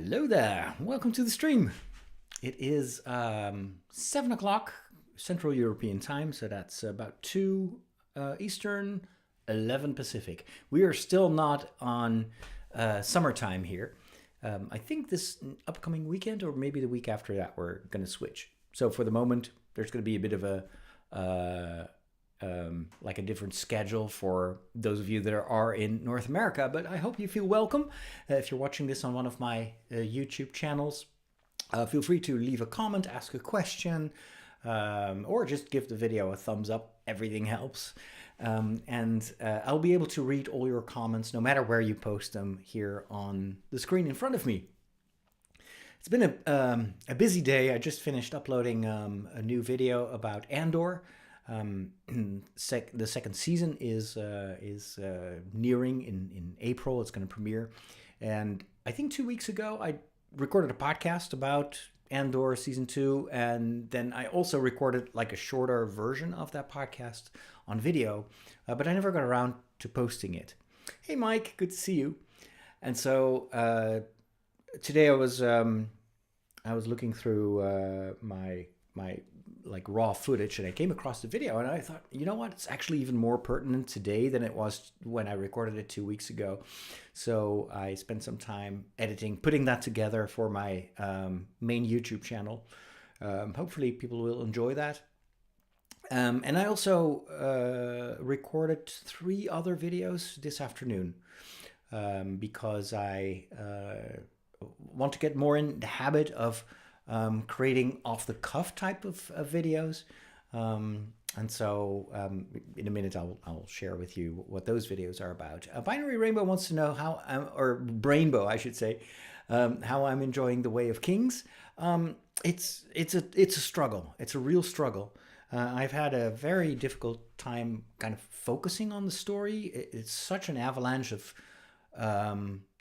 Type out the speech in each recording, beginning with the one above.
Hello there, welcome to the stream. It is 7 o'clock Central European time, so that's about 2 Eastern, 11 Pacific. We are still not on summertime here. I think this upcoming weekend or maybe the week after that we're going to switch. So for the moment, there's going to be a bit of like a different schedule for those of you that are in North America, but I hope you feel welcome. If you're watching this on one of my YouTube channels, feel free to leave a comment, ask a question, or just give the video a thumbs up. Everything helps. And I'll be able to read all your comments no matter where you post them here on the screen in front of me. It's been a busy day. I just finished uploading a new video about Andor. The second season is nearing in April. It's going to premiere, and I think 2 weeks ago I recorded a podcast about Andor season 2, and then I also recorded like a shorter version of that podcast on video, but I never got around to posting it. Hey Mike, good to see you. And so today I was looking through my like raw footage, and I came across the video, and I thought, you know what, it's actually even more pertinent today than it was when I recorded it 2 weeks ago. So I spent some time editing, putting that together for my main YouTube channel. Hopefully people will enjoy that. And I also recorded 3 other videos this afternoon because I want to get more in the habit of creating off-the-cuff type of videos. And so in a minute I'll share with you what those videos are about. Binary Rainbow wants to know how, or Brainbow I should say, how I'm enjoying The Way of Kings. It's a struggle. It's a real struggle. I've had a very difficult time kind of focusing on the story. It's such an avalanche of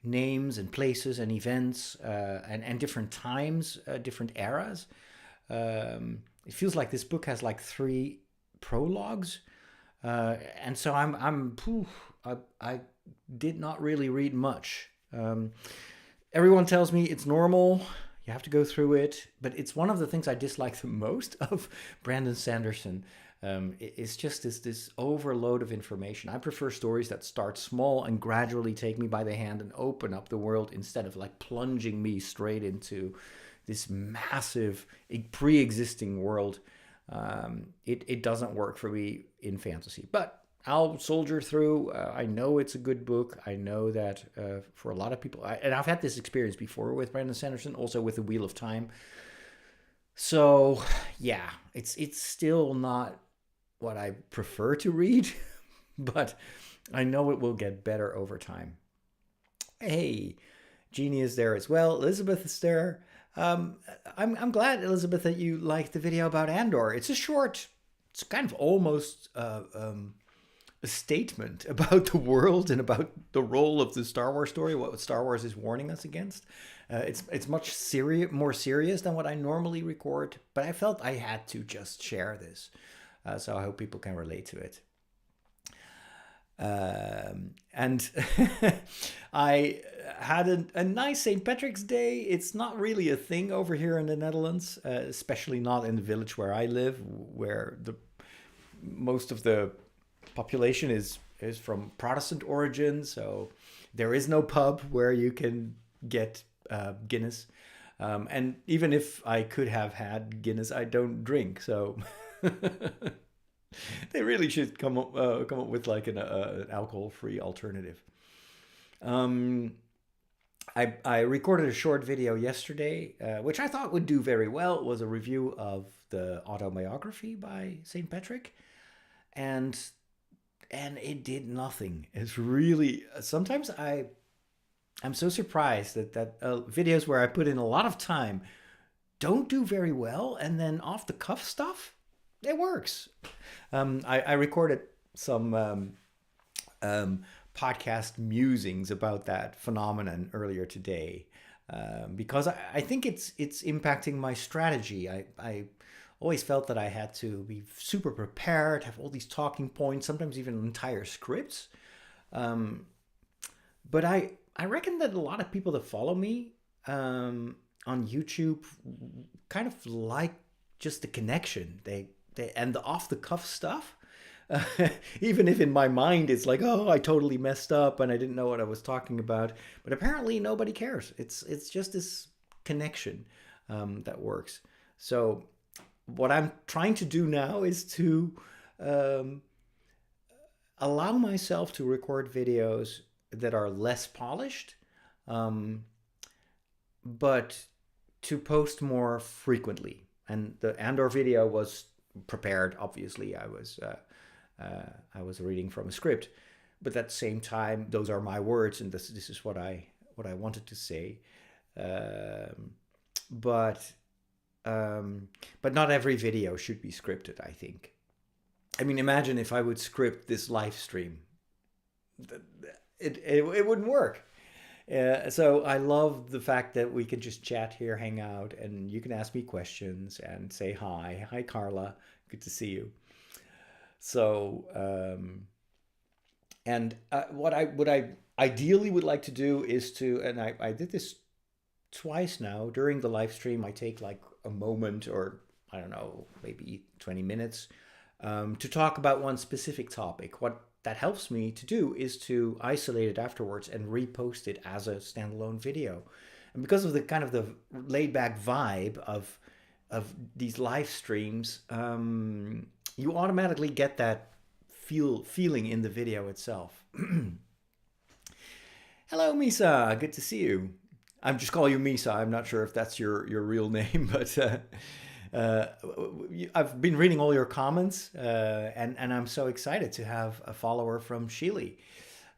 names and places and events and different times, different eras. It feels like this book has like 3 prologues, and so I did not really read much. Everyone tells me it's normal, you have to go through it, but it's one of the things I dislike the most of Brandon Sanderson. It's just this overload of information. I prefer stories that start small and gradually take me by the hand and open up the world instead of like plunging me straight into this massive pre-existing world. It doesn't work for me in fantasy, but I'll soldier through. I know it's a good book. I know that for a lot of people, and I've had this experience before with Brandon Sanderson, also with The Wheel of Time. So yeah, it's still not what I prefer to read, but I know it will get better over time. Hey, Jeannie is there as well. Elizabeth is there. I'm glad, Elizabeth, that you liked the video about Andor. It's it's kind of almost a statement about the world and about the role of the Star Wars story, what Star Wars is warning us against. It's much more serious than what I normally record, but I felt I had to just share this. So I hope people can relate to it. And I had a nice St. Patrick's Day. It's not really a thing over here in the Netherlands, especially not in the village where I live, where most of the population is from Protestant origin. So there is no pub where you can get Guinness. And even if I could have had Guinness, I don't drink. So they really should come up with like an alcohol-free alternative. I recorded a short video yesterday, which I thought would do very well. It was a review of the autobiography by St. Patrick, and it did nothing. It's really, sometimes I'm so surprised that videos where I put in a lot of time don't do very well, and then off the cuff stuff, it works. I recorded some podcast musings about that phenomenon earlier today, because I think it's impacting my strategy. I always felt that I had to be super prepared, have all these talking points, sometimes even entire scripts. But I reckon that a lot of people that follow me on YouTube kind of like just the connection. They and the off the cuff stuff. Uh, Even if in my mind it's like, oh, I totally messed up and I didn't know what I was talking about, but apparently nobody cares. It's just this connection that works. So what I'm trying to do now is to um, allow myself to record videos that are less polished, um, but to post more frequently. And the Andor video was prepared. Obviously, I was reading from a script, but at the same time, those are my words, and this is what I wanted to say. Um, but but not every video should be scripted, I think. I mean, imagine if I would script this live stream. It wouldn't work. So I love the fact that we can just chat here, hang out, and you can ask me questions and say hi. Hi, Carla. Good to see you. So, and what I ideally would like to do is to, and I did this twice now during the live stream. I take like a moment, or I don't know, maybe 20 minutes, to talk about one specific topic. What that helps me to do is to isolate it afterwards and repost it as a standalone video. And because of the kind of the laid back vibe of these live streams, you automatically get that feeling in the video itself. Hello, Misa. Good to see you. I'm just calling you Misa. I'm not sure if that's your real name, but uh, I've been reading all your comments, and I'm so excited to have a follower from Chile,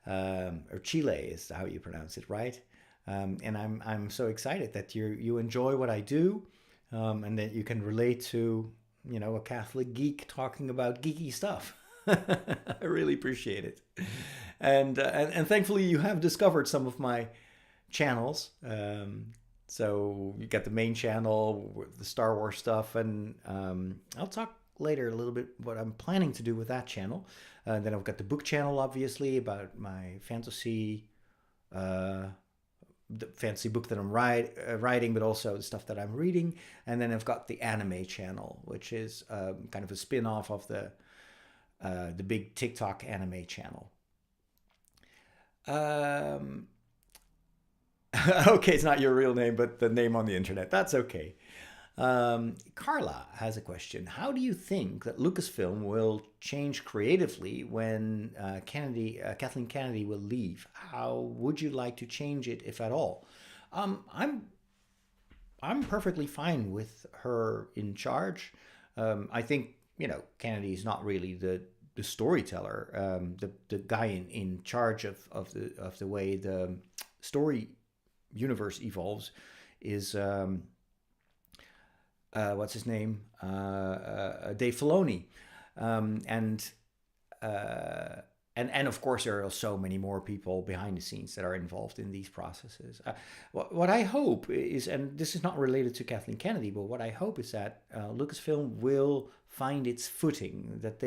or Chile is how you pronounce it, right? And I'm so excited that you enjoy what I do, and that you can relate to, you know, a Catholic geek talking about geeky stuff. I really appreciate it, and thankfully you have discovered some of my channels. So you got the main channel with the Star Wars stuff, and I'll talk later a little bit what I'm planning to do with that channel. Then I've got the book channel, obviously, about my fantasy, the fantasy book that I'm writing, but also the stuff that I'm reading. And then I've got the anime channel, which is kind of a spin-off of the big TikTok anime channel. Okay, it's not your real name, but the name on the internet. That's okay. Carla has a question. How do you think that Lucasfilm will change creatively when Kathleen Kennedy will leave? How would you like to change it, if at all? I'm perfectly fine with her in charge. I think, you know, Kennedy is not really the storyteller, the guy in charge of the way the story universe evolves is what's his name, Dave Filoni, and and of course there are so many more people behind the scenes that are involved in these processes. What I hope is, and this is not related to Kathleen Kennedy, but what I hope is that Lucasfilm will find its footing, that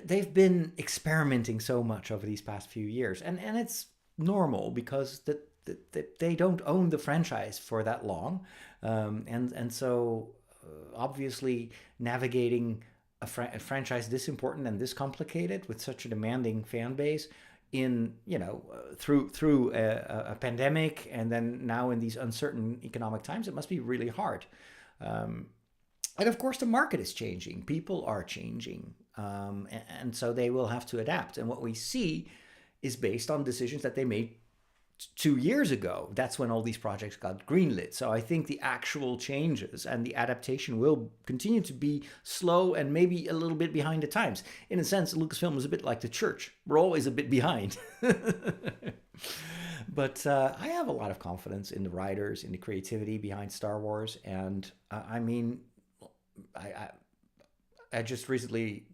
they've been experimenting so much over these past few years, and it's normal because that they don't own the franchise for that long, and so obviously navigating a franchise this important and this complicated with such a demanding fan base in, you know, through a pandemic, and then now in these uncertain economic times, it must be really hard. And of course the market is changing, people are changing, and so they will have to adapt, and what we see is based on decisions that they made 2 years ago. That's when all these projects got greenlit. So I think the actual changes and the adaptation will continue to be slow and maybe a little bit behind the times. In a sense, Lucasfilm is a bit like the church. We're always a bit behind. But I have a lot of confidence in the writers, in the creativity behind Star Wars. And I mean, I just recently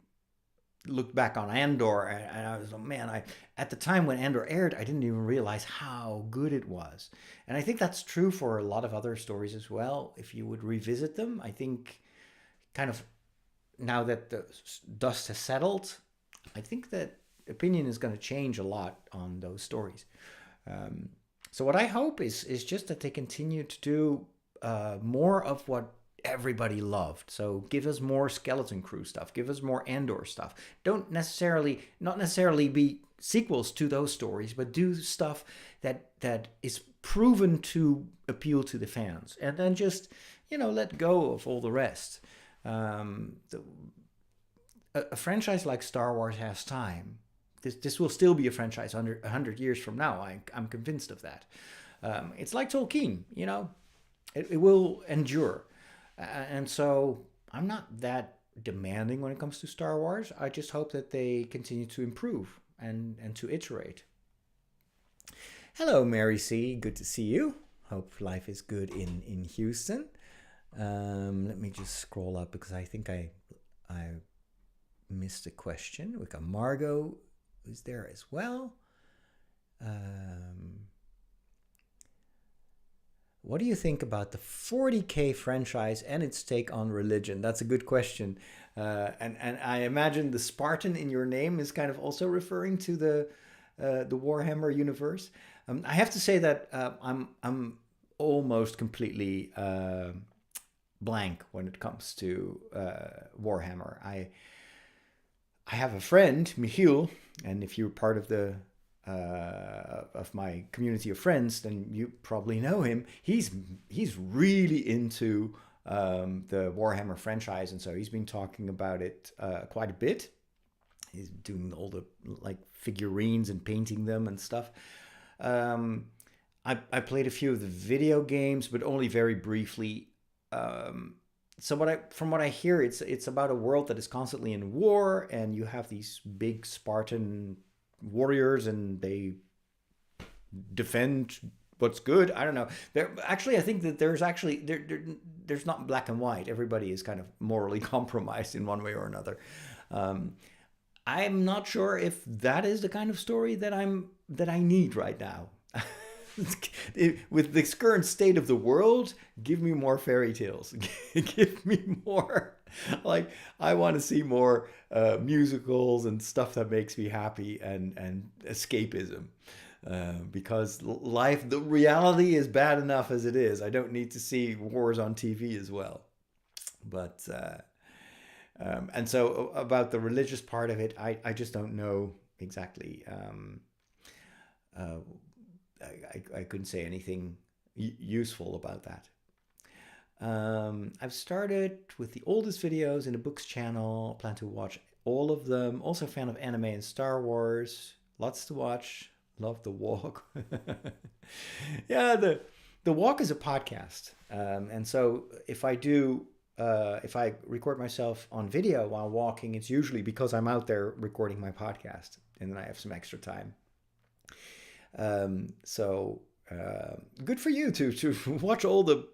looked back on Andor, and I was, oh man, at the time when Andor aired, I didn't even realize how good it was. And I think that's true for a lot of other stories as well. If you would revisit them, I think kind of now that the dust has settled, I think that opinion is going to change a lot on those stories. So what I hope is just that they continue to do more of what everybody loved. So give us more Skeleton Crew stuff, give us more Andor stuff. Don't necessarily, not necessarily be sequels to those stories, but do stuff that is proven to appeal to the fans, and then just, you know, let go of all the rest. A franchise like Star Wars has time. This will still be a franchise 100 years from now. I'm convinced of that. It's like Tolkien, you know, it will endure. And so I'm not that demanding when it comes to Star Wars. I just hope that they continue to improve and to iterate. Hello, Mary C. Good to see you. Hope life is good in Houston. Let me just scroll up because I think I missed a question. We got Margot, who's there as well. What do you think about the 40K franchise and its take on religion? That's a good question. And I imagine the Spartan in your name is kind of also referring to the Warhammer universe. I have to say that I'm almost completely blank when it comes to Warhammer. I have a friend, Michiel, and if you're part of the of my community of friends, then you probably know him. He's really into the Warhammer franchise, and so he's been talking about it quite a bit. He's doing all the like figurines and painting them and stuff. I played a few of the video games, but only very briefly. So from what I hear, it's about a world that is constantly in war, and you have these big Spartan warriors, and they defend what's good. I don't know. I think that there's not black and white. Everybody is kind of morally compromised in one way or another. I'm not sure if that is the kind of story that I need right now. With this current state of the world, give me more fairy tales. Give me more. Like, I want to see more musicals and stuff that makes me happy, and escapism. Because the reality is bad enough as it is. I don't need to see wars on TV as well. But and so about the religious part of it, I just don't know exactly. I couldn't say anything useful about that. I've started with the oldest videos in the books channel. Plan to watch all of them. Also a fan of anime and Star Wars. Lots to watch. Love The Walk. Yeah, the Walk is a podcast. And so if I record myself on video while walking, it's usually because I'm out there recording my podcast, and then I have some extra time. So good for you to watch all the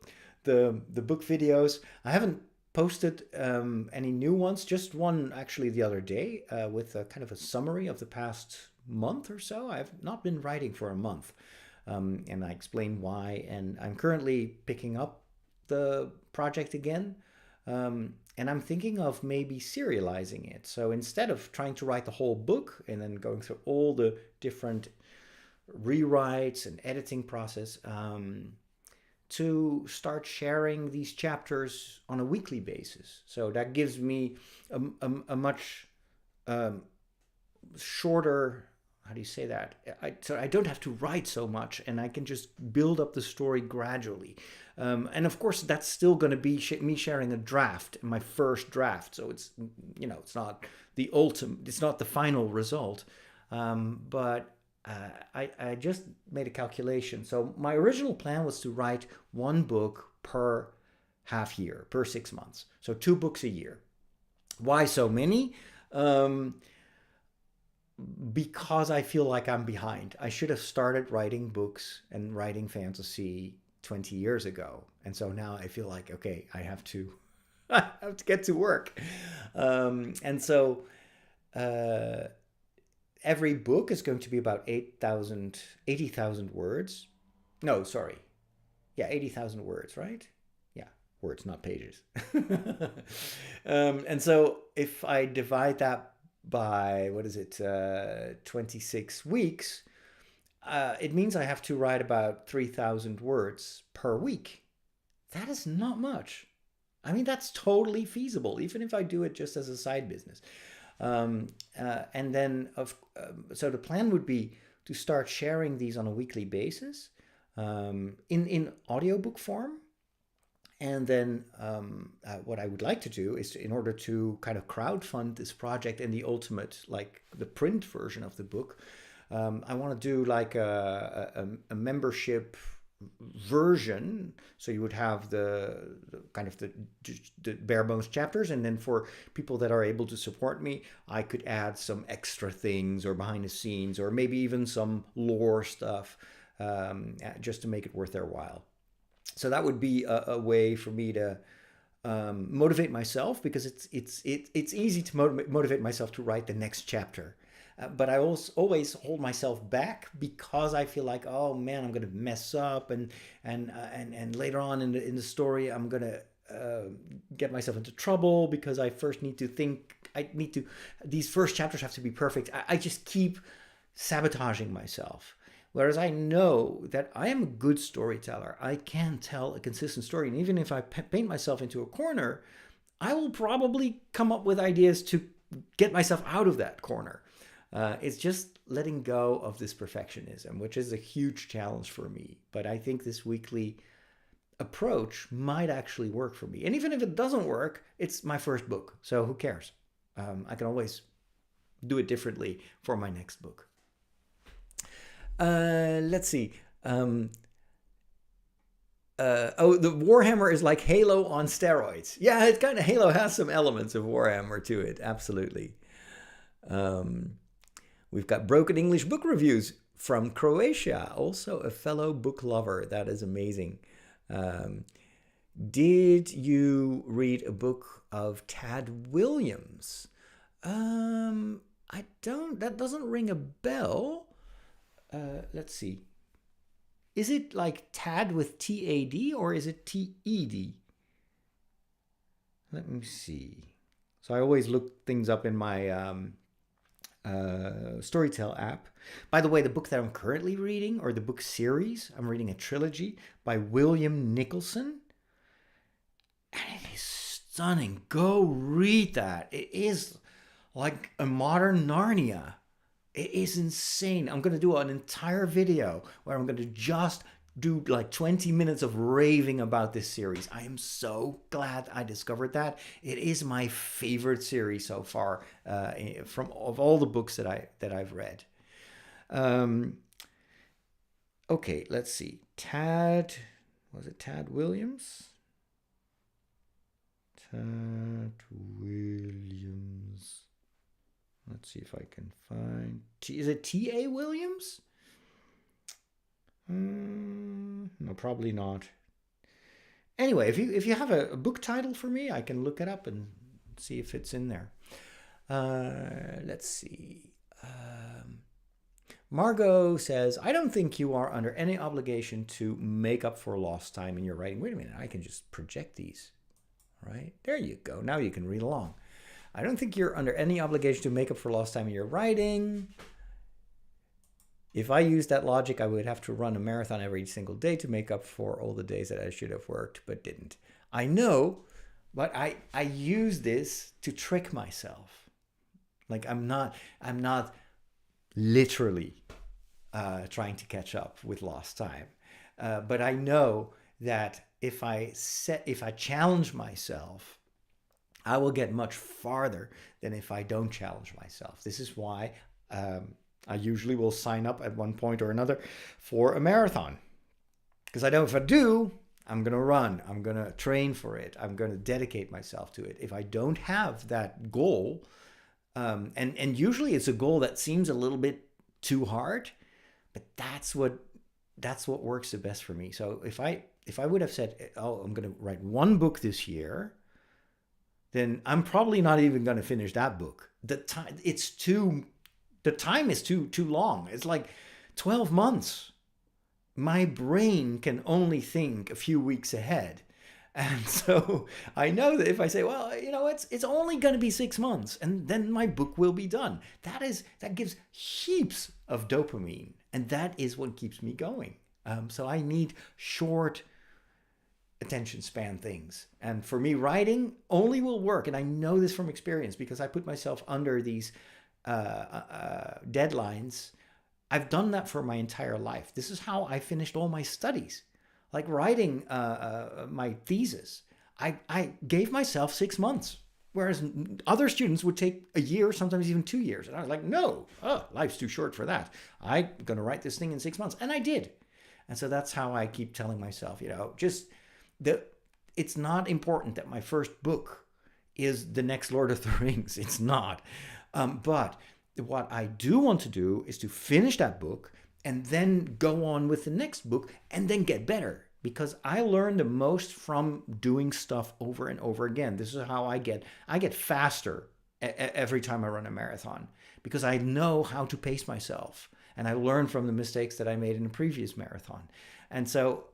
book videos. I haven't posted any new ones, just one actually the other day with a kind of a summary of the past month or so. I've not been writing for a month, and I explain why, and I'm currently picking up the project again, and I'm thinking of maybe serializing it. So instead of trying to write the whole book and then going through all the different rewrites and editing process, to start sharing these chapters on a weekly basis. So that gives me a much shorter, how do you say that? So I don't have to write so much, and I can just build up the story gradually. And of course, that's still going to be me sharing a draft, my first draft. So it's, you know, it's not the ultimate, it's not the final result. But I just made a calculation. So my original plan was to write one book per half year, per 6 months. So 2 books a year. Why so many? Because I feel like I'm behind. I should have started writing books and writing fantasy 20 years ago. And so now I feel like, okay, I have to get to work. And so every book is going to be about 80,000 words. No, sorry. Yeah, 80,000 words, right? Yeah, words, not pages. And so if I divide that by, 26 weeks, it means I have to write about 3,000 words per week. That is not much. I mean, that's totally feasible, even if I do it just as a side business. And then, so the plan would be to start sharing these on a weekly basis in audiobook form. And then what I would like to do is, in order to kind of crowdfund this project and the ultimate, like the print version of the book, I want to do like a membership version. So you would have the kind of the bare bones chapters, and then for people that are able to support me, I could add some extra things or behind the scenes or maybe even some lore stuff, just to make it worth their while. So that would be a way for me to motivate myself, because it's easy to motivate myself to write the next chapter. But I always hold myself back because I feel like, oh man, I'm going to mess up, and later on in the story, I'm going to get myself into trouble because I first need to think. These first chapters have to be perfect. I just keep sabotaging myself. Whereas I know that I am a good storyteller. I can tell a consistent story. And even if I paint myself into a corner, I will probably come up with ideas to get myself out of that corner. It's just letting go of this perfectionism, which is a huge challenge for me. But I think this weekly approach might actually work for me. And even if it doesn't work, it's my first book. So who cares? I can always do it differently for my next book. Let's see. The Warhammer is like Halo on steroids. Yeah, it's kind of, Halo has some elements of Warhammer to it. Absolutely. We've got Broken English Book Reviews from Croatia, also a fellow book lover. That is amazing. Did you read a book of Tad Williams? I don't. That doesn't ring a bell. Let's see. Is it like Tad with T-A-D or is it T-E-D? Let me see. So I always look things up in my Storytel app. By the way, the book that I'm currently reading, or the book series, I'm reading a trilogy by William Nicholson. And it is stunning. Go read that. It is like a modern Narnia. It is insane. I'm going to do an entire video where I'm going to just do like 20 minutes of raving about this series. I am so glad I discovered that. It is my favorite series so far of all the books that I've read. Okay, let's see. Was it Tad Williams? Tad Williams. Let's see if I can find... Is it T.A. Williams? No, probably not. Anyway, if you have a book title for me, I can look it up and see if it's in there. Let's see. Margot says, I don't think you are under any obligation to make up for lost time in your writing. Wait a minute, I can just project these. Right? There you go. Now you can read along. I don't think you're under any obligation to make up for lost time in your writing. If I used that logic, I would have to run a marathon every single day to make up for all the days that I should have worked but didn't. I know, but I use this to trick myself. Like I'm not literally trying to catch up with lost time. But I know that if I challenge myself, I will get much farther than if I don't challenge myself. This is why I usually will sign up at one point or another for a marathon. Because I know if I do, I'm going to run. I'm going to train for it. I'm going to dedicate myself to it. If I don't have that goal, and usually it's a goal that seems a little bit too hard, but that's what works the best for me. So if I would have said, oh, I'm going to write one book this year, then I'm probably not even going to finish that book. The time is too long. It's like 12 months. My brain can only think a few weeks ahead. And so I know that if I say, well, it's only going to be 6 months and then my book will be done. That gives heaps of dopamine. And that is what keeps me going. So I need short attention span things. And for me, writing only will work. And I know this from experience because I put myself under these deadlines. I've done that for my entire life. This is how I finished all my studies. Like writing my thesis, I gave myself 6 months, whereas other students would take a year, sometimes even 2 years. And I was like, no, life's too short for that. I'm going to write this thing in 6 months. And I did. And so that's how I keep telling myself, it's not important that my first book is the next Lord of the Rings. It's not. But what I do want to do is to finish that book and then go on with the next book and then get better. Because I learn the most from doing stuff over and over again. This is how I get faster every time I run a marathon, because I know how to pace myself. And I learn from the mistakes that I made in a previous marathon. And so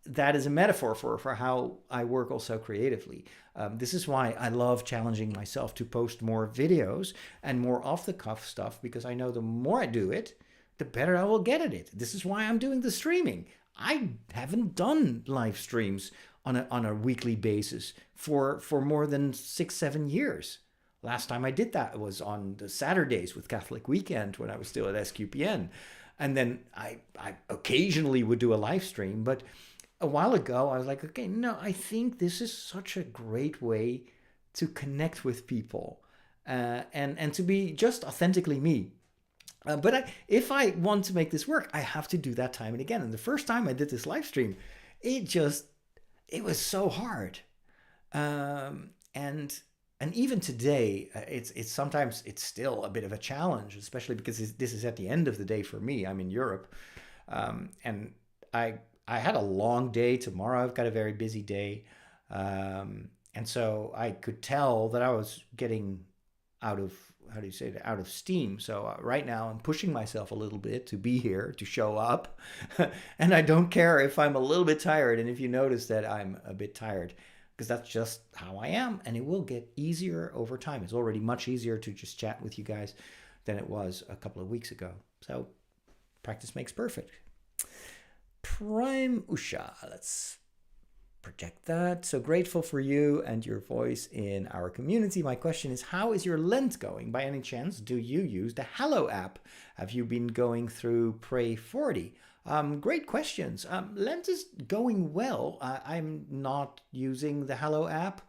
that is a metaphor for how I work also creatively. This is why I love challenging myself to post more videos and more off-the-cuff stuff, because I know the more I do it, the better I will get at it. This is why I'm doing the streaming. I haven't done live streams on a weekly basis for more than 6-7 years. Last time I did that was on the Saturdays with Catholic Weekend when I was still at SQPN. And then I occasionally would do a live stream. But a while ago, I was like, okay, no, I think this is such a great way to connect with people and to be just authentically me. But if I want to make this work, I have to do that time and again. And the first time I did this live stream, it was so hard. And even today, it's sometimes it's still a bit of a challenge, especially because this is at the end of the day for me. I'm in Europe, and I had a long day. Tomorrow I've got a very busy day, and so I could tell that I was getting out of steam. So right now I'm pushing myself a little bit to be here, to show up, and I don't care if I'm a little bit tired. And if you notice that I'm a bit tired, because that's just how I am, and it will get easier over time. It's already much easier to just chat with you guys than it was a couple of weeks ago. So practice makes perfect. Prime Usha, let's project that. So grateful for you and your voice in our community. My question is, how is your Lent going? By any chance, do you use the Hallow app? Have you been going through Pray 40? Great questions. Lent is going well. I'm not using the Hallow app,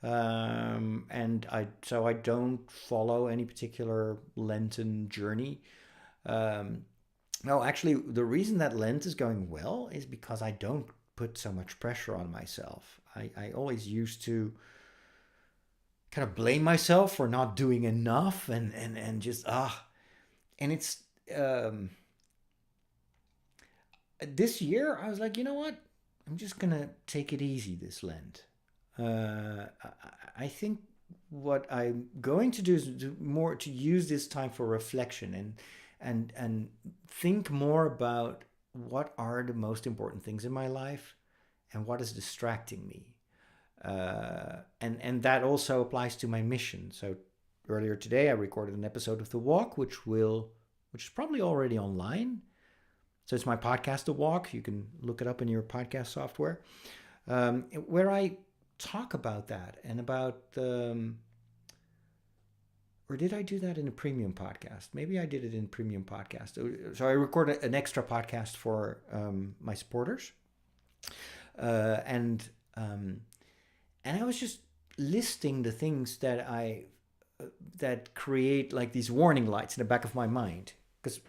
and I don't follow any particular Lenten journey. No, actually, the reason that Lent is going well is because I don't put so much pressure on myself. I always used to kind of blame myself for not doing enough and just and it's this year I was like, you know what? I'm just gonna take it easy this Lent. I think what I'm going to do is to use this time for reflection and think more about what are the most important things in my life and what is distracting me. And that also applies to my mission. So earlier today I recorded an episode of The Walk, which is probably already online. So it's my podcast, The Walk. You can look it up in your podcast software, where I talk about that and about or did I do that in a premium podcast? Maybe I did it in a premium podcast. So I recorded an extra podcast for my supporters, and I was just listing the things that create like these warning lights in the back of my mind, because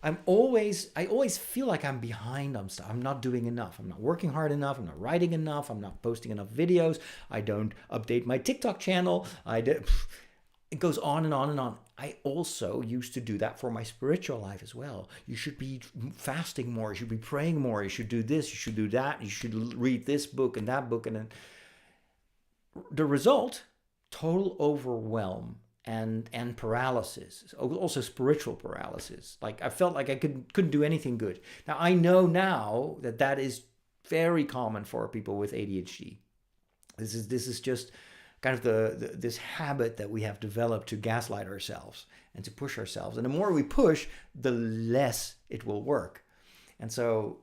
I always feel like I'm behind on stuff. I'm not doing enough. I'm not working hard enough. I'm not writing enough. I'm not posting enough videos. I don't update my TikTok channel. It goes on and on and on. I also used to do that for my spiritual life as well. You should be fasting more. You should be praying more. You should do this. You should do that. You should read this book and that book. And then the result, total overwhelm and paralysis, also spiritual paralysis. Like I felt like I couldn't do anything good. Now I know now that is very common for people with ADHD. This is just kind of this habit that we have developed to gaslight ourselves and to push ourselves. And the more we push, the less it will work. And so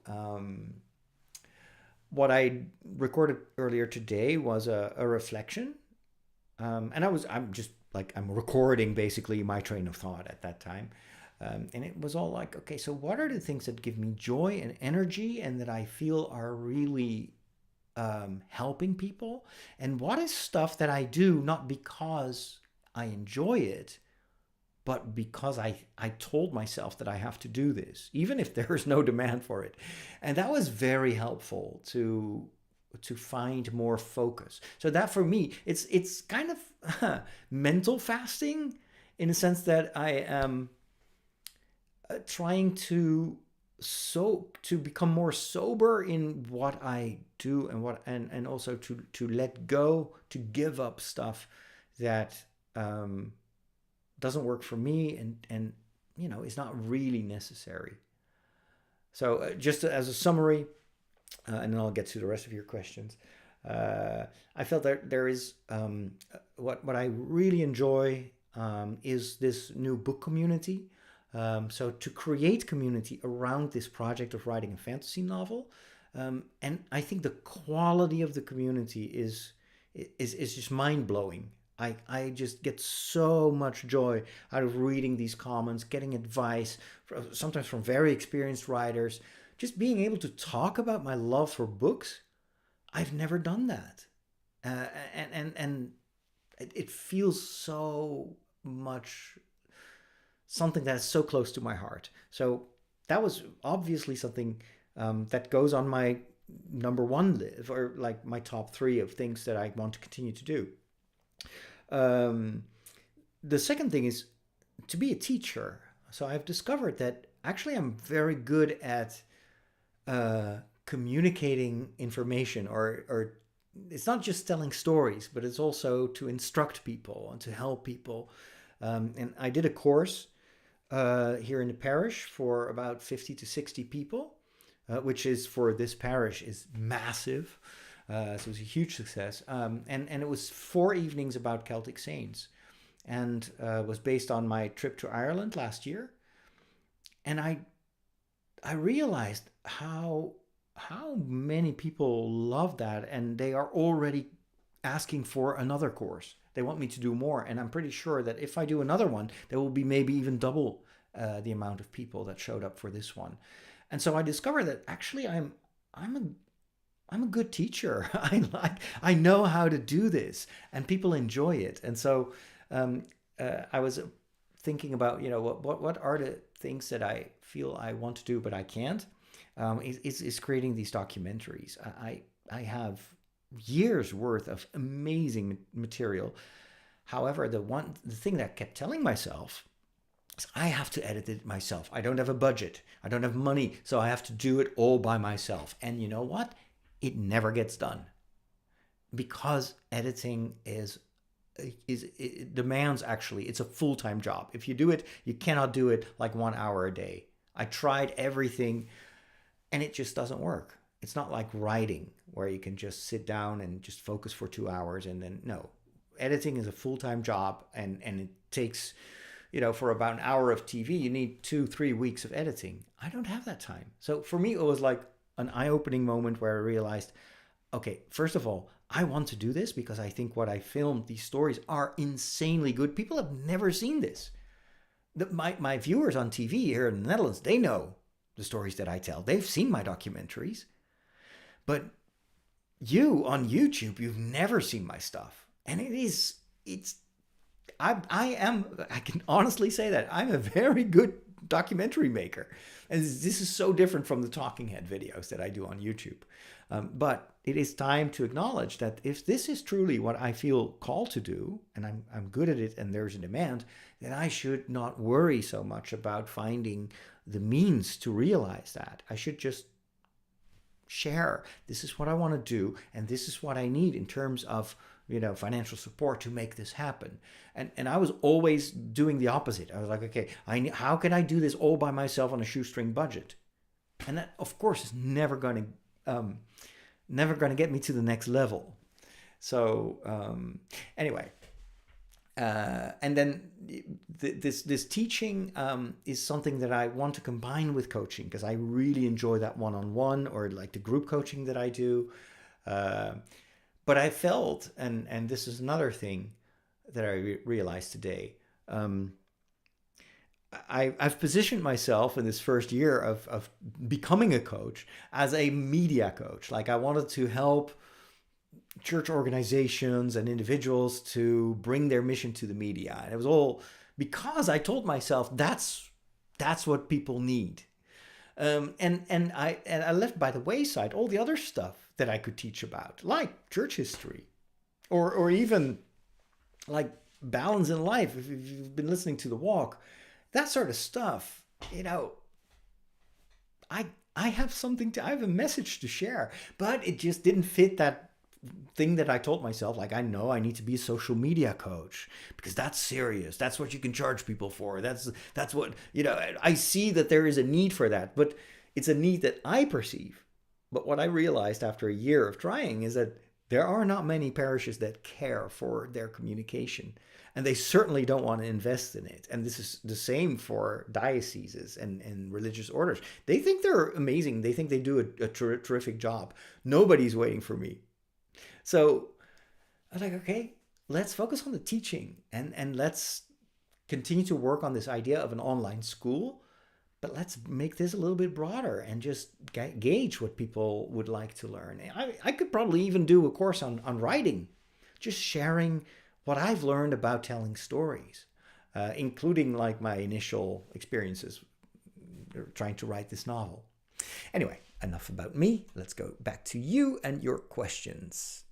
what I recorded earlier today was a reflection. And I'm recording basically my train of thought at that time. And it was all like, okay, so what are the things that give me joy and energy and that I feel are really helping people? And what is stuff that I do not because I enjoy it, but because I told myself that I have to do this, even if there is no demand for it. And that was very helpful to find more focus. So that for me, it's kind of mental fasting in the sense that I am trying to become more sober in what I do and also to let go, to give up stuff that doesn't work for me and is not really necessary. So just as a summary, and then I'll get to the rest of your questions. I felt that there is what I really enjoy is this new book community. So to create community around this project of writing a fantasy novel, and I think the quality of the community is just mind blowing. I just get so much joy out of reading these comments, getting advice, sometimes from very experienced writers, just being able to talk about my love for books. I've never done that, and it feels so much something that's so close to my heart. So that was obviously something that goes on my number one list, or like my top 3 of things that I want to continue to do. The second thing is to be a teacher. So I've discovered that actually I'm very good at communicating information, or it's not just telling stories, but it's also to instruct people and to help people. And I did a course here in the parish for about 50 to 60 people, which is for this parish is massive. So it was a huge success. And it was 4 evenings about Celtic saints, and was based on my trip to Ireland last year. And I realized how many people love that, and they are already asking for another course. They want me to do more, and I'm pretty sure that if I do another one, there will be maybe even double the amount of people that showed up for this one. And so I discovered that actually I'm a good teacher. I know how to do this, and people enjoy it. And so I was thinking about what are the things that I feel I want to do but I can't. Is creating these documentaries. I have years worth of amazing material. However, the thing that I kept telling myself is I have to edit it myself. I don't have a budget. I don't have money, so I have to do it all by myself. And you know what? It never gets done, because editing it demands, actually, it's a full-time job. If you do it, you cannot do it like 1 hour a day. I tried everything, and it just doesn't work. It's not like writing where you can just sit down and just focus for 2 hours and then no. Editing is a full-time job, and it takes, for about an hour of TV, you need 2-3 weeks of editing. I don't have that time. So for me, it was like an eye-opening moment where I realized, okay, first of all, I want to do this because I think what I filmed, these stories, are insanely good. People have never seen this. My viewers on TV here in the Netherlands, they know the stories that I tell. They've seen my documentaries. But you on YouTube, you've never seen my stuff. And I can honestly say that I'm a very good documentary maker. And this is so different from the talking head videos that I do on YouTube. But it is time to acknowledge that if this is truly what I feel called to do, and I'm good at it and there's a demand, then I should not worry so much about finding the means to realize that. I should just share, this is what I want to do, and this is what I need in terms of financial support to make this happen. And I was always doing the opposite. I was like, okay, how can I do this all by myself on a shoestring budget? And that, of course, is never going to get me to the next level. So anyway, and then this teaching is something that I want to combine with coaching, because I really enjoy that one-on-one, or like the group coaching that I do. But I felt, and this is another thing that I realized today. I've positioned myself in this first year of becoming a coach as a media coach. Like, I wanted to help church organizations and individuals to bring their mission to the media. And it was all because I told myself that's what people need. And I left by the wayside all the other stuff that I could teach about, like church history, or even like balance in life. If you've been listening to The Walk, that sort of stuff, I have I have a message to share, but it just didn't fit that thing that I told myself. Like, I know I need to be a social media coach because that's serious. That's what you can charge people for. That's what, I see that there is a need for that, but it's a need that I perceive. But what I realized after a year of trying is that there are not many parishes that care for their communication, and they certainly don't want to invest in it. And this is the same for dioceses and religious orders. They think they're amazing. They think they do a terrific job. Nobody's waiting for me. So I was like, okay, let's focus on the teaching, and let's continue to work on this idea of an online school, but let's make this a little bit broader and just gauge what people would like to learn. I could probably even do a course on writing, just sharing what I've learned about telling stories, including like my initial experiences trying to write this novel. Anyway, enough about me. Let's go back to you and your questions.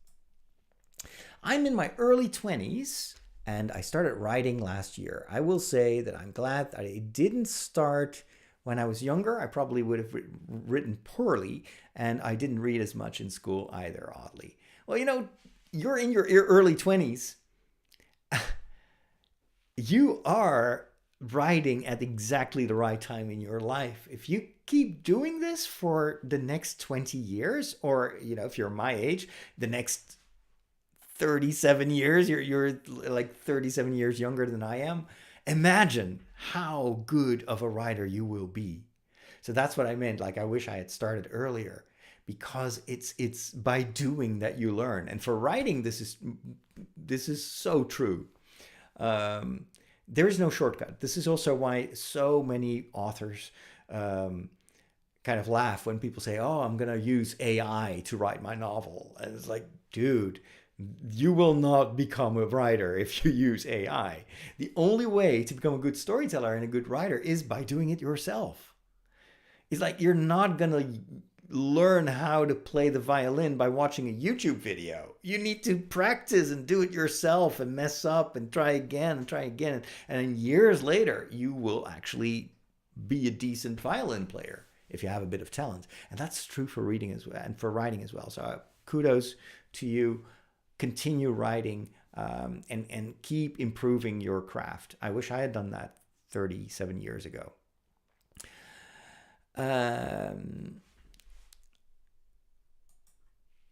I'm in my early 20s and I started writing last year. I will say that I'm glad that I didn't start when I was younger. I probably would have written poorly, and I didn't read as much in school either, oddly. Well, you're in your early 20s. You are writing at exactly the right time in your life. If you keep doing this for the next 20 years, or, if you're my age, the next 37 years, you're like 37 years younger than I am. Imagine how good of a writer you will be. So that's what I meant. Like, I wish I had started earlier, because it's by doing that you learn. And for writing, this is so true. There is no shortcut. This is also why so many authors kind of laugh when people say, "Oh, I'm going to use AI to write my novel." And it's like, dude, you will not become a writer if you use AI. The only way to become a good storyteller and a good writer is by doing it yourself. It's like, you're not going to learn how to play the violin by watching a YouTube video. You need to practice and do it yourself and mess up and try again and try again. And then years later, you will actually be a decent violin player if you have a bit of talent. And that's true for reading as well, and for writing as well. So kudos to you. Continue writing, and keep improving your craft. I wish I had done that 37 years ago.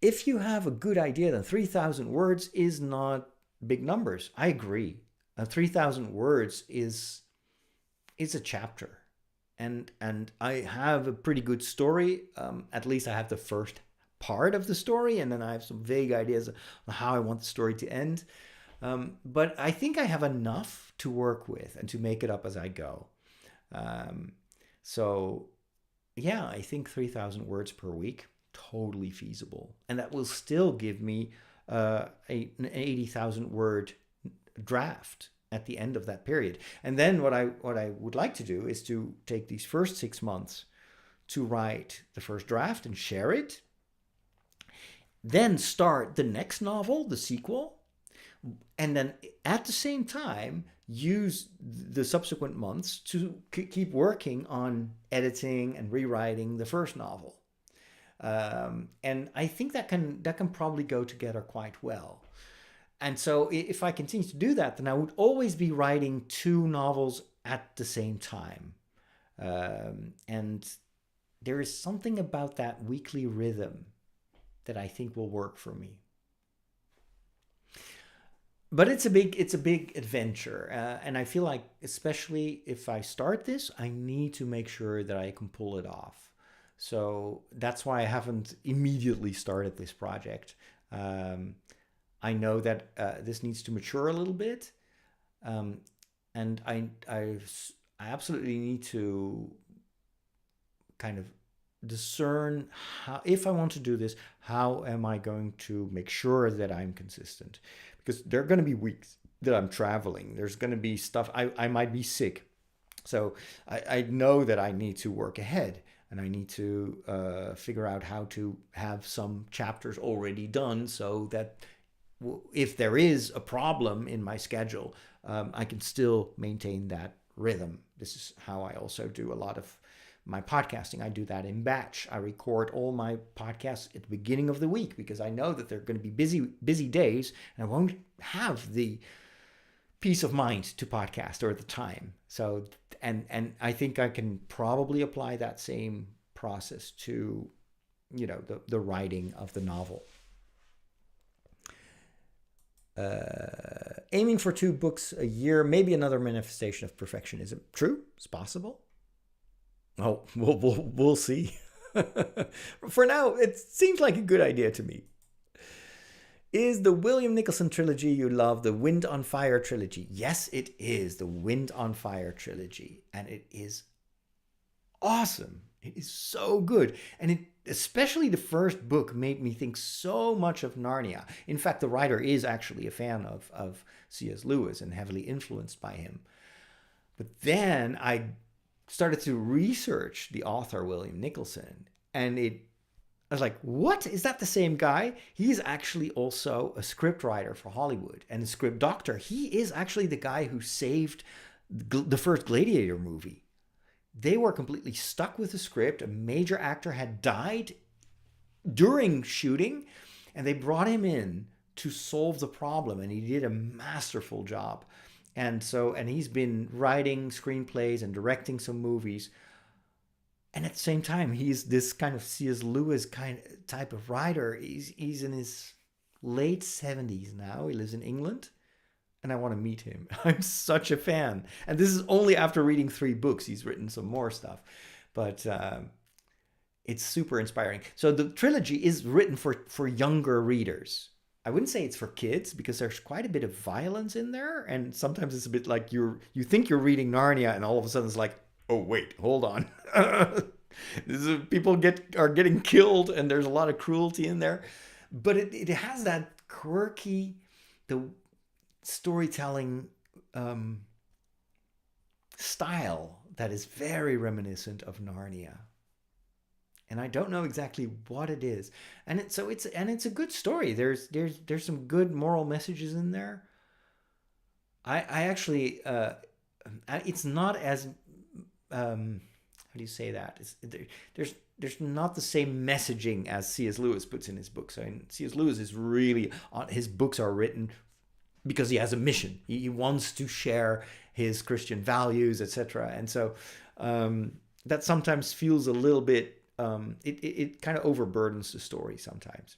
If you have a good idea, then 3,000 words is not big numbers. I agree. 3,000 words is a chapter. And I have a pretty good story. At least I have the first part of the story, and then I have some vague ideas on how I want the story to end. But I think I have enough to work with and to make it up as I go. So yeah, I think 3,000 words per week, totally feasible. And that will still give me an 80,000 word draft at the end of that period. And then what I would like to do is to take these first 6 months to write the first draft and share it. Then start the next novel, the sequel, and then at the same time use the subsequent months to keep working on editing and rewriting the first novel. And I think that can probably go together quite well. And so if I continue to do that, then I would always be writing 2 novels at the same time. And there is something about that weekly rhythm that I think will work for me. but it's a big adventure, and I feel like, especially if I start this, I need to make sure that I can pull it off. So that's why I haven't immediately started this project. Um, I know that this needs to mature a little bit, um, and I absolutely need to kind of discern how, if I want to do this, how am I going to make sure that I'm consistent? Because there are going to be weeks that I'm traveling. There's going to be stuff, I might be sick. So I know that I need to work ahead, and I need to figure out how to have some chapters already done, so that if there is a problem in my schedule, I can still maintain that rhythm. This is how I also do a lot of my podcasting. I do that in batch. I record all my podcasts at the beginning of the week, because I know that they're going to be busy days, and I won't have the peace of mind to podcast or the time. So, and I think I can probably apply that same process to, the writing of the novel. Aiming for 2 books a year, maybe another manifestation of perfectionism. True, it's possible. Oh, we'll see. For now, it seems like a good idea to me. Is the William Nicholson trilogy you love the Wind on Fire trilogy? Yes, it is the Wind on Fire trilogy, and it is awesome. It is so good, and especially the first book made me think so much of Narnia. In fact, the writer is actually a fan of C.S. Lewis and heavily influenced by him. But then I started to research the author, William Nicholson, and I was like, what? Is that the same guy? He's actually also a script writer for Hollywood and a script doctor. He is actually the guy who saved the first Gladiator movie. They were completely stuck with the script. A major actor had died during shooting, and they brought him in to solve the problem, and he did a masterful job. And he's been writing screenplays and directing some movies. And at the same time, he's this kind of C.S. Lewis type of writer. He's in his late 70s now. He lives in England, and I want to meet him. I'm such a fan. And this is only after reading 3 books. He's written some more stuff, but it's super inspiring. So the trilogy is written for younger readers. I wouldn't say it's for kids, because there's quite a bit of violence in there, and sometimes it's a bit like you think you're reading Narnia, and all of a sudden it's like, oh wait, hold on. People are getting killed, and there's a lot of cruelty in there, but it has that quirky, the storytelling style that is very reminiscent of Narnia. And I don't know exactly what it is, and it's a good story. There's some good moral messages in there. I actually it's not as how do you say that? There's not the same messaging as C.S. Lewis puts in his books. I mean, C.S. Lewis is really, his books are written because he has a mission. He wants to share his Christian values, etc. And so that sometimes feels a little bit, it kind of overburdens the story sometimes.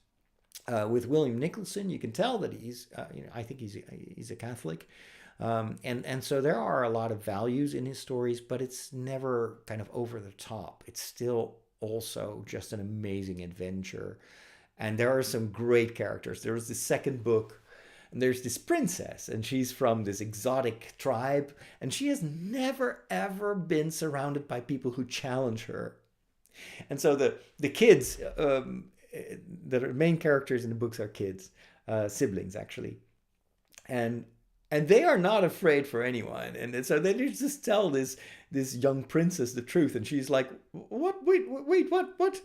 With William Nicholson, you can tell that he's, I think he's a Catholic. And so there are a lot of values in his stories, but it's never kind of over the top. It's still also just an amazing adventure. And there are some great characters. There was the second book, and there's this princess, and she's from this exotic tribe, and she has never, ever been surrounded by people who challenge her. And so the kids, the main characters in the books are kids, siblings actually. And they are not afraid for anyone. And so they just tell this young princess the truth. And she's like, what? Wait, what?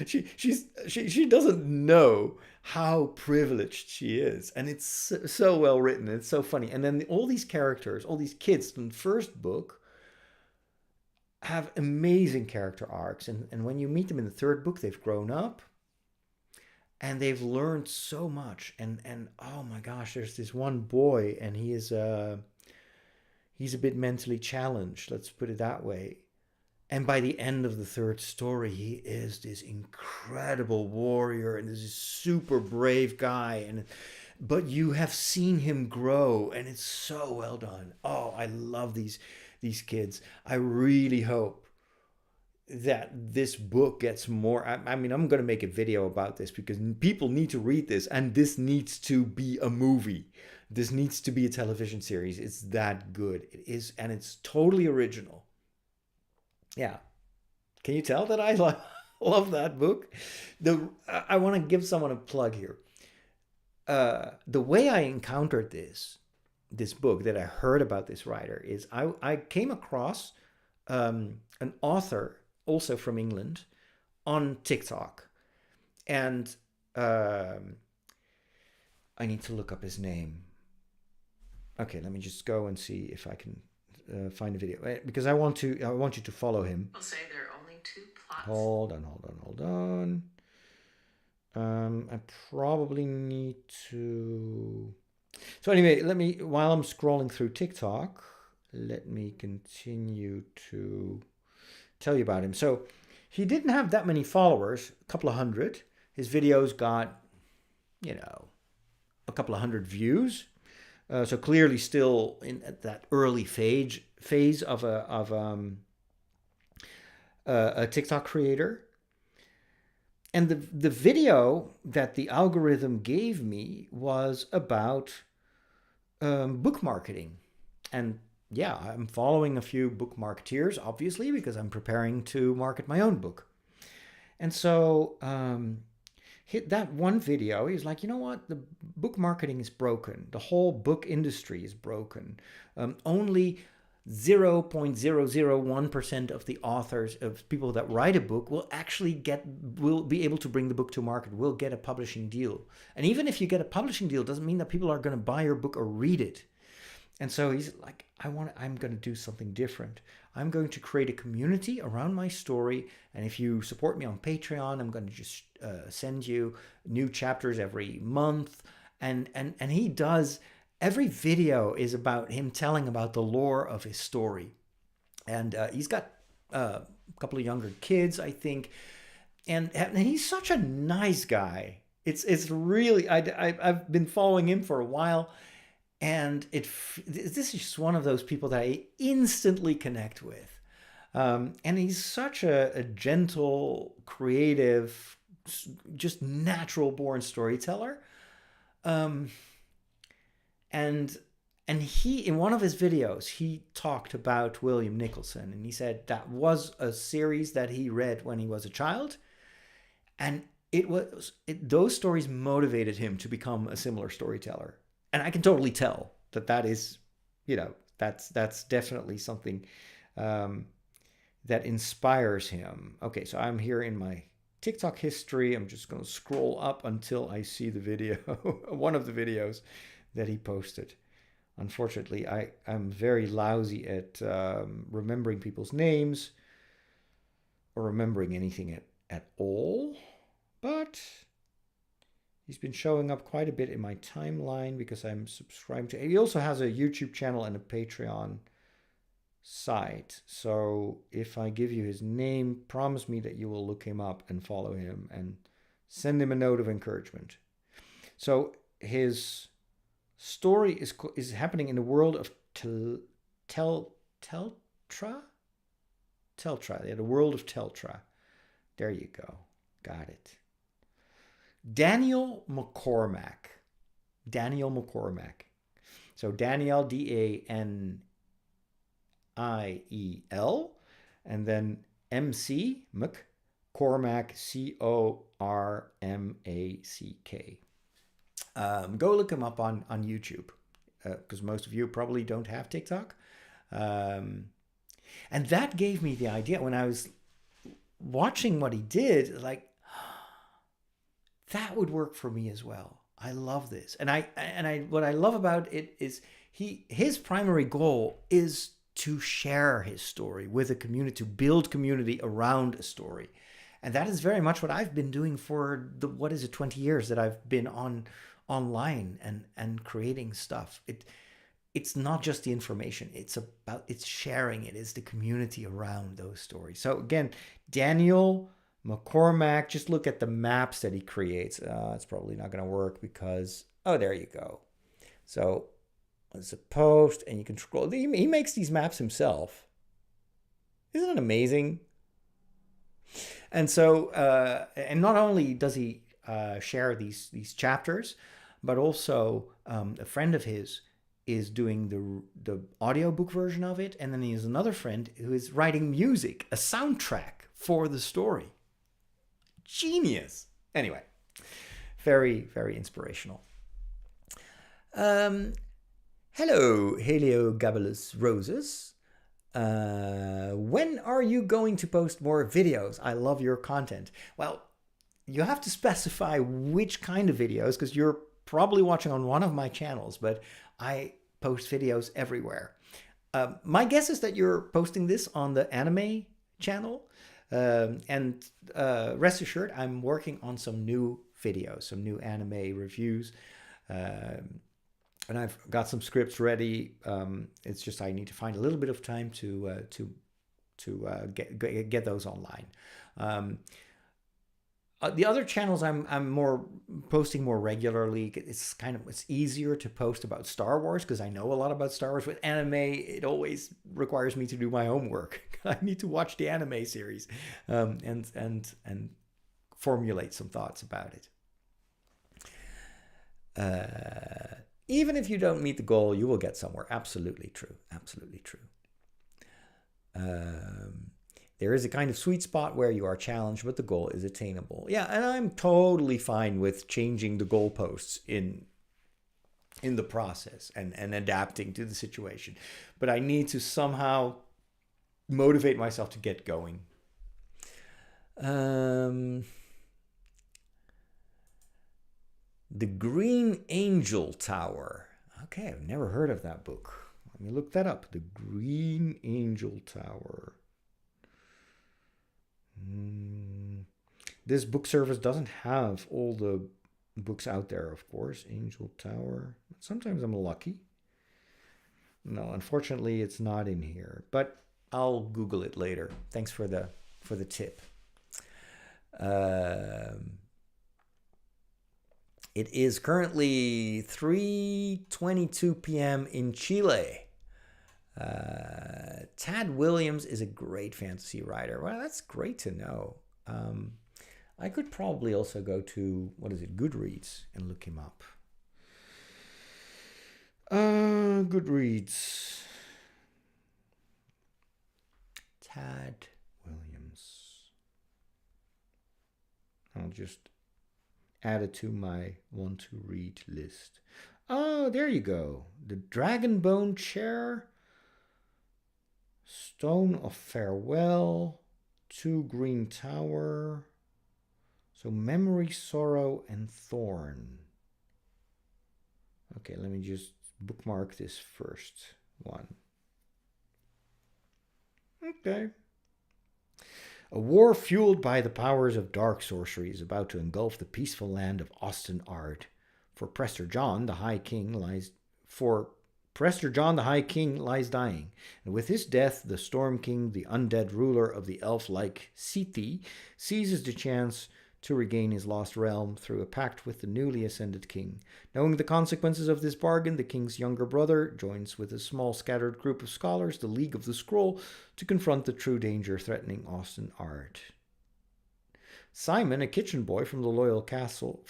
she doesn't know how privileged she is. And it's so well written. It's so funny. And then all these characters, all these kids from the first book have amazing character arcs. And when you meet them in the third book, they've grown up. And they've learned so much, and oh my gosh, there's this one boy, and he's a bit mentally challenged. Let's put it that way. And by the end of the third story, he is this incredible warrior and this super brave guy. But you have seen him grow, and it's so well done. Oh, I love these kids. I really hope that this book gets more. I mean, I'm going to make a video about this because people need to read this, and this needs to be a movie. This needs to be a television series. It's that good. It is, and it's totally original. Yeah. Can you tell that I love that book? I want to give someone a plug here. The way I encountered this book, that I heard about this writer, is I came across an author also from England on TikTok, and I need to look up his name. Okay, let me just go and see if I can find a video, because I want you to follow him. I'll say there are only 2 plots. Hold on. I probably need to. So anyway, while I'm scrolling through TikTok, let me continue to tell you about him. So he didn't have that many followers, a couple of hundred. His videos got, a couple of hundred views. So clearly still in that early phase of a TikTok creator. And the video that the algorithm gave me was about book marketing. And yeah, I'm following a few book marketeers, obviously, because I'm preparing to market my own book. And so hit that one video, he's like, you know what? The book marketing is broken. The whole book industry is broken. Only 0.001% of the authors, of people that write a book, will be able to bring the book to market, will get a publishing deal. And even if you get a publishing deal, doesn't mean that people are going to buy your book or read it. And so he's like, I'm going to do something different. I'm going to create a community around my story. And if you support me on Patreon, I'm going to just send you new chapters every month. And he does, every video is about him telling about the lore of his story. And he's got a couple of younger kids, I think. And he's such a nice guy. It's really, I've been following him for a while. And this is just one of those people that I instantly connect with. And he's such a gentle, creative, just natural born storyteller. And he, in one of his videos, he talked about William Nicholson. And he said that was a series that he read when he was a child. And those stories motivated him to become a similar storyteller. And I can totally tell that is, that's definitely something that inspires him. Okay, so I'm here in my TikTok history. I'm just going to scroll up until I see the video, one of the videos that he posted. Unfortunately, I'm very lousy at remembering people's names or remembering anything at all. But he's been showing up quite a bit in my timeline because I'm subscribed to. He also has a YouTube channel and a Patreon site. So if I give you his name, promise me that you will look him up and follow him and send him a note of encouragement. So his story is happening in the world of Teltra. Yeah, the world of Teltra. There you go. Got it. Daniel McCormack. So Daniel, Daniel, and then MC, McCormack, Cormack. Go look him up on YouTube, because most of you probably don't have TikTok. And that gave me the idea when I was watching what he did, like, that would work for me as well. I love this. And what I love about it is his primary goal is to share his story with a community, to build community around a story. And that is very much what I've been doing for 20 years that I've been online and creating stuff. it's not just the information, it's sharing it, it's the community around those stories. So again, Daniel McCormack, just look at the maps that he creates. It's probably not going to work because, oh, there you go. So it's a post and you can scroll. He makes these maps himself. Isn't it amazing? And so, and not only does he share these chapters, but also a friend of his is doing the audiobook version of it. And then he has another friend who is writing music, a soundtrack for the story. Genius. Anyway, very, very inspirational. Hello, Heliogabalus Roses. When are you going to post more videos? I love your content. Well, you have to specify which kind of videos, because you're probably watching on one of my channels, but I post videos everywhere. My guess is that you're posting this on the anime channel. And rest assured, I'm working on some new videos, some new anime reviews. And I've got some scripts ready. It's just I need to find a little bit of time to get those online. The other channels I'm more posting more regularly. It's easier to post about Star Wars because I know a lot about Star Wars. With anime, it always requires me to do my homework. I need to watch the anime series and formulate some thoughts about it. Even if you don't meet the goal, you will get somewhere. Absolutely true. Absolutely true. There is a kind of sweet spot where you are challenged, but the goal is attainable. Yeah, and I'm totally fine with changing the goalposts in the process and adapting to the situation. But I need to somehow motivate myself to get going. The Green Angel Tower. Okay, I've never heard of that book. Let me look that up. The Green Angel Tower. This book service doesn't have all the books out there, of course. Angel Tower. Sometimes I'm lucky. No, unfortunately, it's not in here. But I'll Google it later. Thanks for the tip. It is currently 3:22 p.m. in Chile. Tad Williams is a great fantasy writer. Well, that's great to know. I could probably also go to, Goodreads and look him up. Goodreads. Tad Williams. I'll just add it to my want to read list. Oh, there you go. The Dragonbone Chair. Stone of Farewell, 2 Green Tower, so Memory, Sorrow, and Thorn. Okay, let me just bookmark this first one. Okay. A war fueled by the powers of dark sorcery is about to engulf the peaceful land of Austin Ard. For Prester John, the High King lies dying, and with his death, the Storm King, the undead ruler of the elf-like CET, seizes the chance to regain his lost realm through a pact with the newly ascended king. Knowing the consequences of this bargain, the king's younger brother joins with a small scattered group of scholars, the League of the Scroll, to confront the true danger threatening Austin Ard. Simon, a kitchen boy from the royal castle,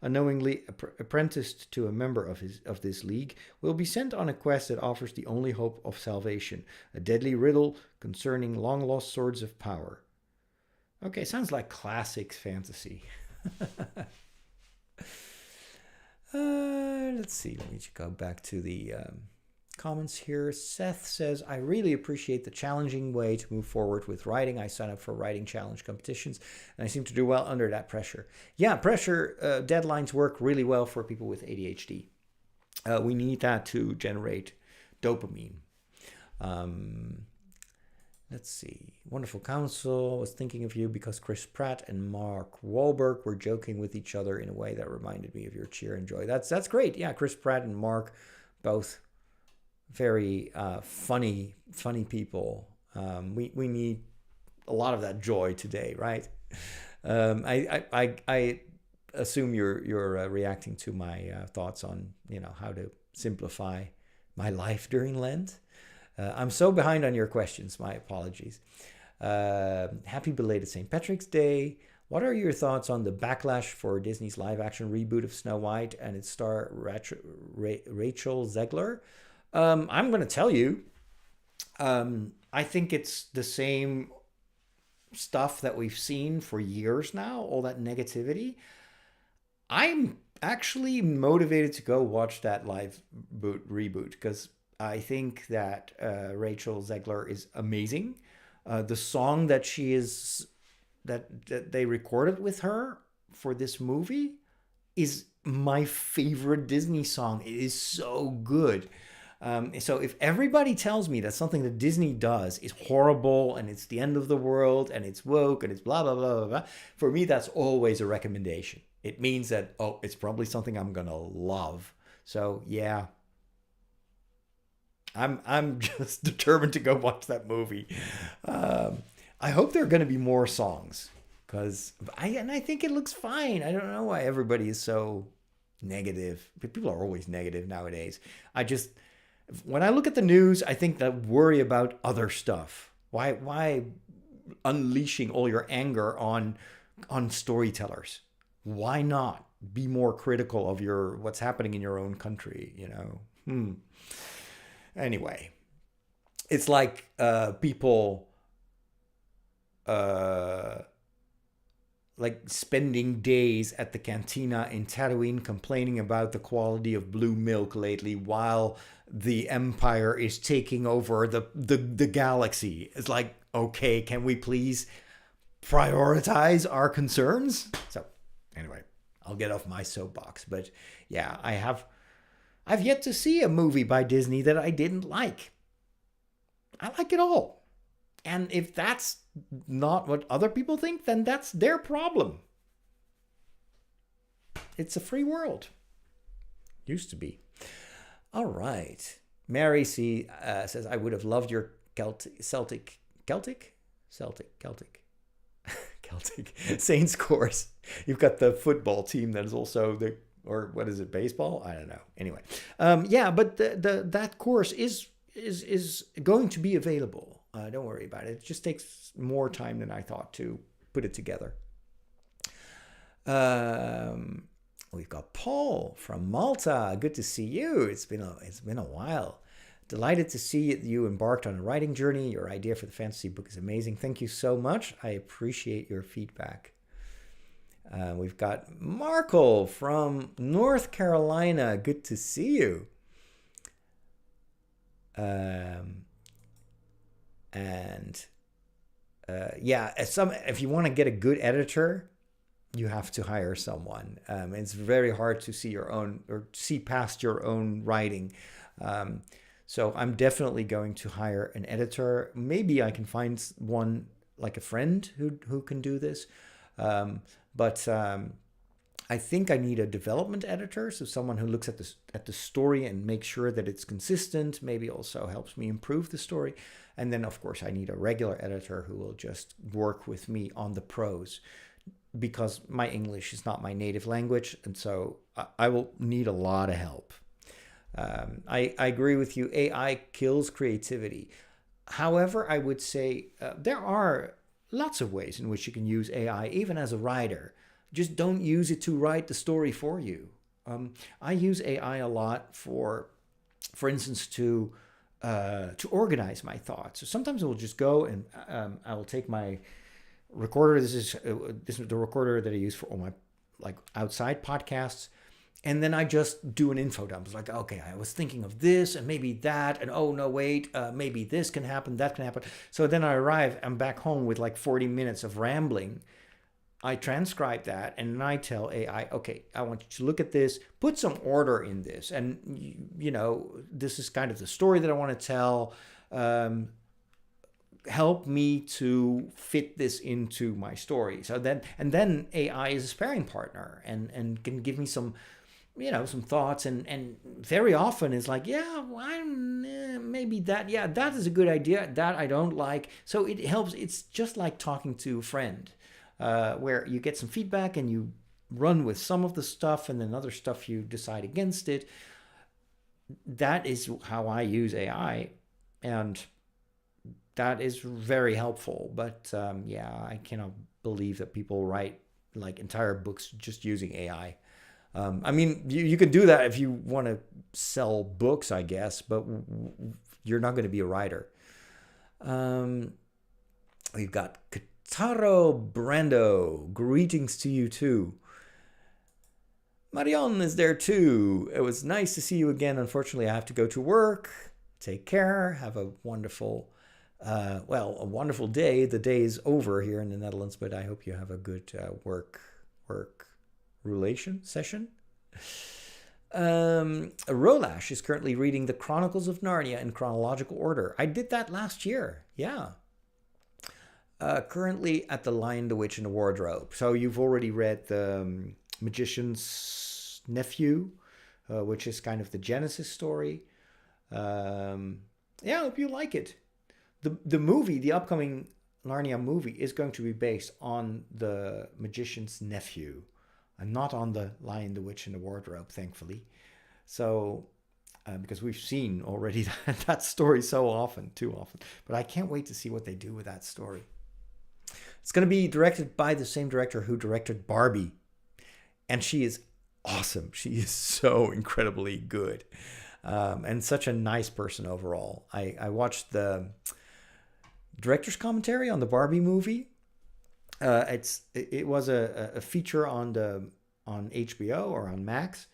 unknowingly apprenticed to a member of this league, will be sent on a quest that offers the only hope of salvation: a deadly riddle concerning long-lost swords of power. Okay, sounds like classic fantasy. Let's see. Let me just go back to the comments here. Seth says, I really appreciate the challenging way to move forward with writing. I sign up for writing challenge competitions and I seem to do well under that pressure. Yeah, pressure, deadlines work really well for people with ADHD. We need that to generate dopamine. Let's see. Wonderful Counsel was thinking of you because Chris Pratt and Mark Wahlberg were joking with each other in a way that reminded me of your cheer and joy. That's great. Yeah, Chris Pratt and Mark both very funny people. We need a lot of that joy today, right? I assume you're reacting to my thoughts on how to simplify my life during Lent. I'm so behind on your questions. My apologies. Happy belated St. Patrick's Day. What are your thoughts on the backlash for Disney's live-action reboot of Snow White and its star Rachel Zegler? I'm going to tell you. I think it's the same stuff that we've seen for years now, all that negativity. I'm actually motivated to go watch that reboot because I think that Rachel Zegler is amazing. The song that that they recorded with her for this movie is my favorite Disney song. It is so good. So if everybody tells me that something that Disney does is horrible and it's the end of the world and it's woke and it's blah, blah, blah, blah, blah, for me, that's always a recommendation. It means that, it's probably something I'm going to love. So yeah, I'm just determined to go watch that movie. I hope there are going to be more songs because I think it looks fine. I don't know why everybody is so negative. People are always negative nowadays. When I look at the news, I think that worry about other stuff. Why unleashing all your anger on storytellers? Why not be more critical of what's happening in your own country? Anyway, it's like people like spending days at the cantina in Tatooine complaining about the quality of blue milk lately while the Empire is taking over the galaxy. It's like, okay, can we please prioritize our concerns? So anyway, I'll get off my soapbox. But yeah, I've yet to see a movie by Disney that I didn't like. I like it all. And if that's not what other people think, then that's their problem. It's a free world. Used to be. All right. Mary C. Says, I would have loved your Celtic Saints course. You've got the football team that is also or what is it, baseball? I don't know. Anyway, yeah, but that course is going to be available. Don't worry about it. It just takes more time than I thought to put it together. We've got Paul from Malta. Good to see you. It's been a while. Delighted to see you embarked on a writing journey. Your idea for the fantasy book is amazing. Thank you so much. I appreciate your feedback. We've got Markle from North Carolina. Good to see you. If you want to get a good editor, you have to hire someone. It's very hard to see your own or see past your own writing. So I'm definitely going to hire an editor. Maybe I can find one like a friend who can do this. But I think I need a development editor, so someone who looks at the story and makes sure that it's consistent, maybe also helps me improve the story. And then, of course, I need a regular editor who will just work with me on the prose, because my English is not my native language, and so I will need a lot of help. I agree with you. AI kills creativity. However, I would say there are lots of ways in which you can use AI, even as a writer. Just don't use it to write the story for you. I use AI a lot for instance, to organize my thoughts. So sometimes I will just go and I will take my recorder. This is the recorder that I use for all my outside podcasts. And then I just do an info dump. It's like, okay, I was thinking of this and maybe that, and oh no, wait, maybe this can happen, that can happen. So then I'm back home with 40 minutes of rambling. I transcribe that and then I tell AI, okay, I want you to look at this, put some order in this. And, this is kind of the story that I want to tell. Help me to fit this into my story. So then AI is a sparring partner and can give me some some thoughts, and very often it's like, yeah, well, maybe that, yeah, that is a good idea, that I don't like. So it helps. It's just like talking to a friend, where you get some feedback and you run with some of the stuff, and then other stuff you decide against it. That is how I use AI, and that is very helpful. But yeah, I cannot believe that people write like entire books just using AI. I mean, you can do that if you want to sell books, I guess, but you're not going to be a writer. We've got Kataro Brando. Greetings to you too. Marion is there too. It was nice to see you again. Unfortunately, I have to go to work. Take care. Have a wonderful, a wonderful day. The day is over here in the Netherlands, but I hope you have a good work relation session. Rolash is currently reading the Chronicles of Narnia in chronological order. I did that last year. Yeah. Currently at The Lion, the Witch, and the Wardrobe. So you've already read the Magician's Nephew, which is kind of the Genesis story. Yeah, I hope you like it. The movie, the upcoming Narnia movie, is going to be based on the Magician's Nephew, and not on the Lion, the Witch, and the Wardrobe, thankfully. So, because we've seen already that story so often, too often. But I can't wait to see what they do with that story. It's going to be directed by the same director who directed Barbie. And she is awesome. She is so incredibly good. And such a nice person overall. I watched the director's commentary on the Barbie movie. It was a feature on HBO or on Max,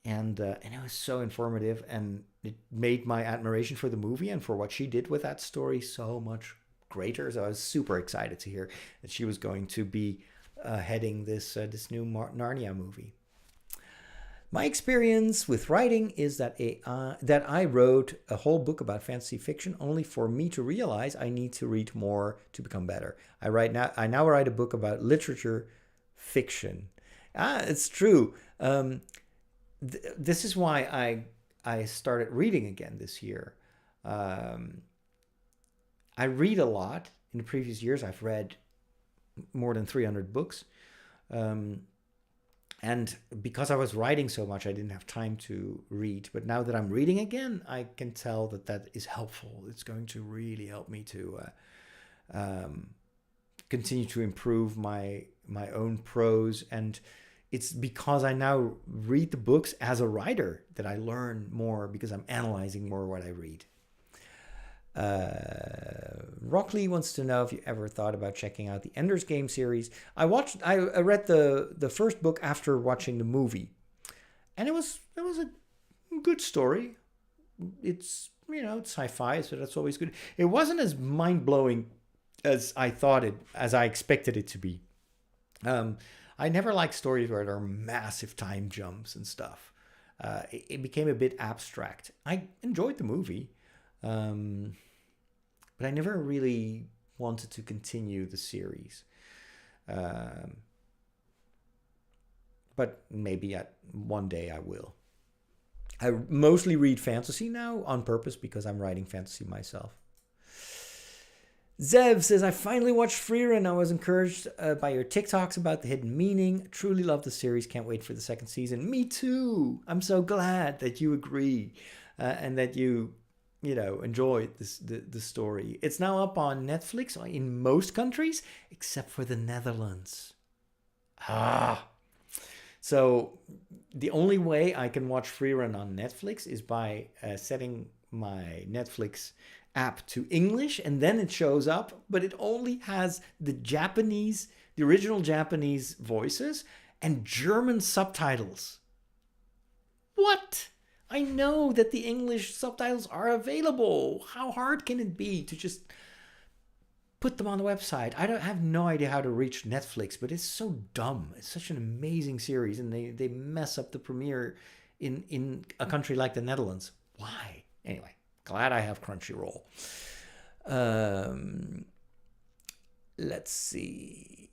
and it was so informative, and it made my admiration for the movie and for what she did with that story so much greater. So I was super excited to hear that she was going to be heading this new Narnia movie. My experience with writing is that I wrote a whole book about fantasy fiction only for me to realize I need to read more to become better. I now write a book about literature fiction. It's true. This is why I started reading again this year. I read a lot. In the previous years, I've read more than 300 books. And because I was writing so much, I didn't have time to read. But now that I'm reading again, I can tell that is helpful. It's going to really help me to continue to improve my own prose. And it's because I now read the books as a writer that I learn more, because I'm analyzing more what I read. Rockley wants to know if you ever thought about checking out the Ender's Game series. I read the first book after watching the movie, and it was a good story. It's it's sci-fi, so that's always good. It wasn't as mind-blowing as I expected it to be. I never liked stories where there are massive time jumps and stuff. It became a bit abstract. I enjoyed the movie. But I never really wanted to continue the series. But maybe one day I will. I mostly read fantasy now on purpose because I'm writing fantasy myself. Zev says, I finally watched Freerun. I was encouraged by your TikToks about the hidden meaning. Truly love the series. Can't wait for the second season. Me too. I'm so glad that you agree and that you enjoy the story. It's now up on Netflix in most countries except for the Netherlands. So the only way I can watch Freerun on Netflix is by setting my Netflix app to English, and then it shows up, but it only has the original Japanese voices and German subtitles. What? I know that the English subtitles are available. How hard can it be to just put them on the website? I have no idea how to reach Netflix, but it's so dumb. It's such an amazing series, and they mess up the premiere in a country like the Netherlands. Why? Anyway, glad I have Crunchyroll. Let's see.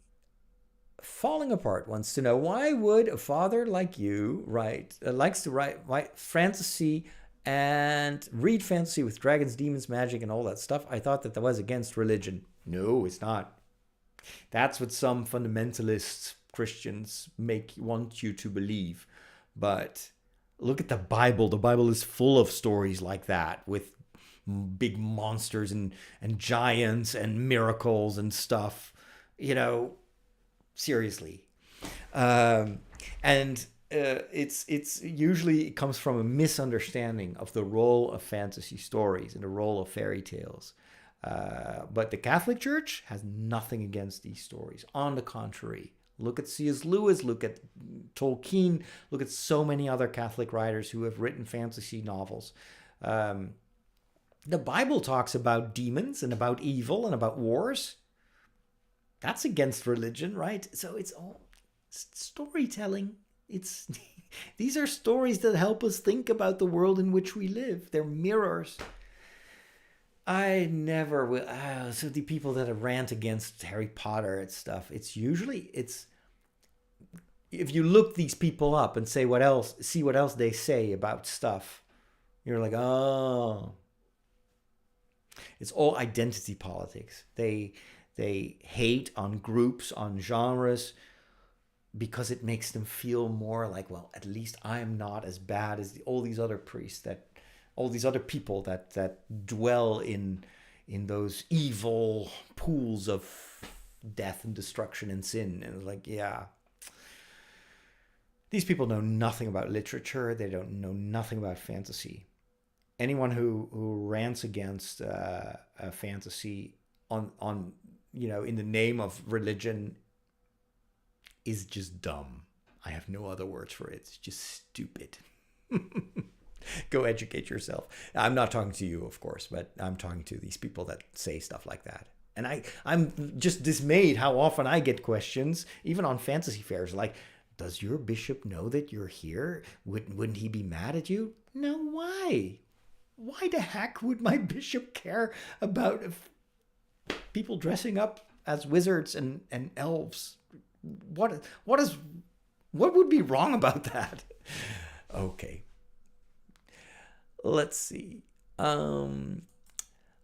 Falling Apart wants to know, why would a father like you likes to write fantasy and read fantasy with dragons, demons, magic, and all that stuff? I thought that was against religion. No, it's not. That's what some fundamentalist Christians want you to believe. But look at the Bible. The Bible is full of stories like that, with big monsters and giants and miracles and stuff. Seriously. And it's usually, it comes from a misunderstanding of the role of fantasy stories and the role of fairy tales. But the Catholic Church has nothing against these stories. On the contrary, look at C.S. Lewis, look at Tolkien, look at so many other Catholic writers who have written fantasy novels. The Bible talks about demons and about evil and about wars. That's against religion, right? So it's all storytelling. These are stories that help us think about the world in which we live. They're mirrors. I never will. So the people that rant against Harry Potter and stuff, it's if you look these people up and see what else they say about stuff, you're like, oh, it's all identity politics. They hate on groups, on genres, because it makes them feel more like, well, at least I'm not as bad as all these other priests, all these other people that dwell in those evil pools of death and destruction and sin. And it's like, yeah, these people know nothing about literature. They don't know nothing about fantasy. Anyone who rants against a fantasy on in the name of religion is just dumb. I have no other words for it. It's just stupid. Go educate yourself. I'm not talking to you, of course, but I'm talking to these people that say stuff like that. And I'm just dismayed how often I get questions, even on fantasy fairs, like, does your bishop know that you're here? Wouldn't he be mad at you? No, why? Why the heck would my bishop care about people dressing up as wizards and elves? What would be wrong about that? Okay. Let's see. I'm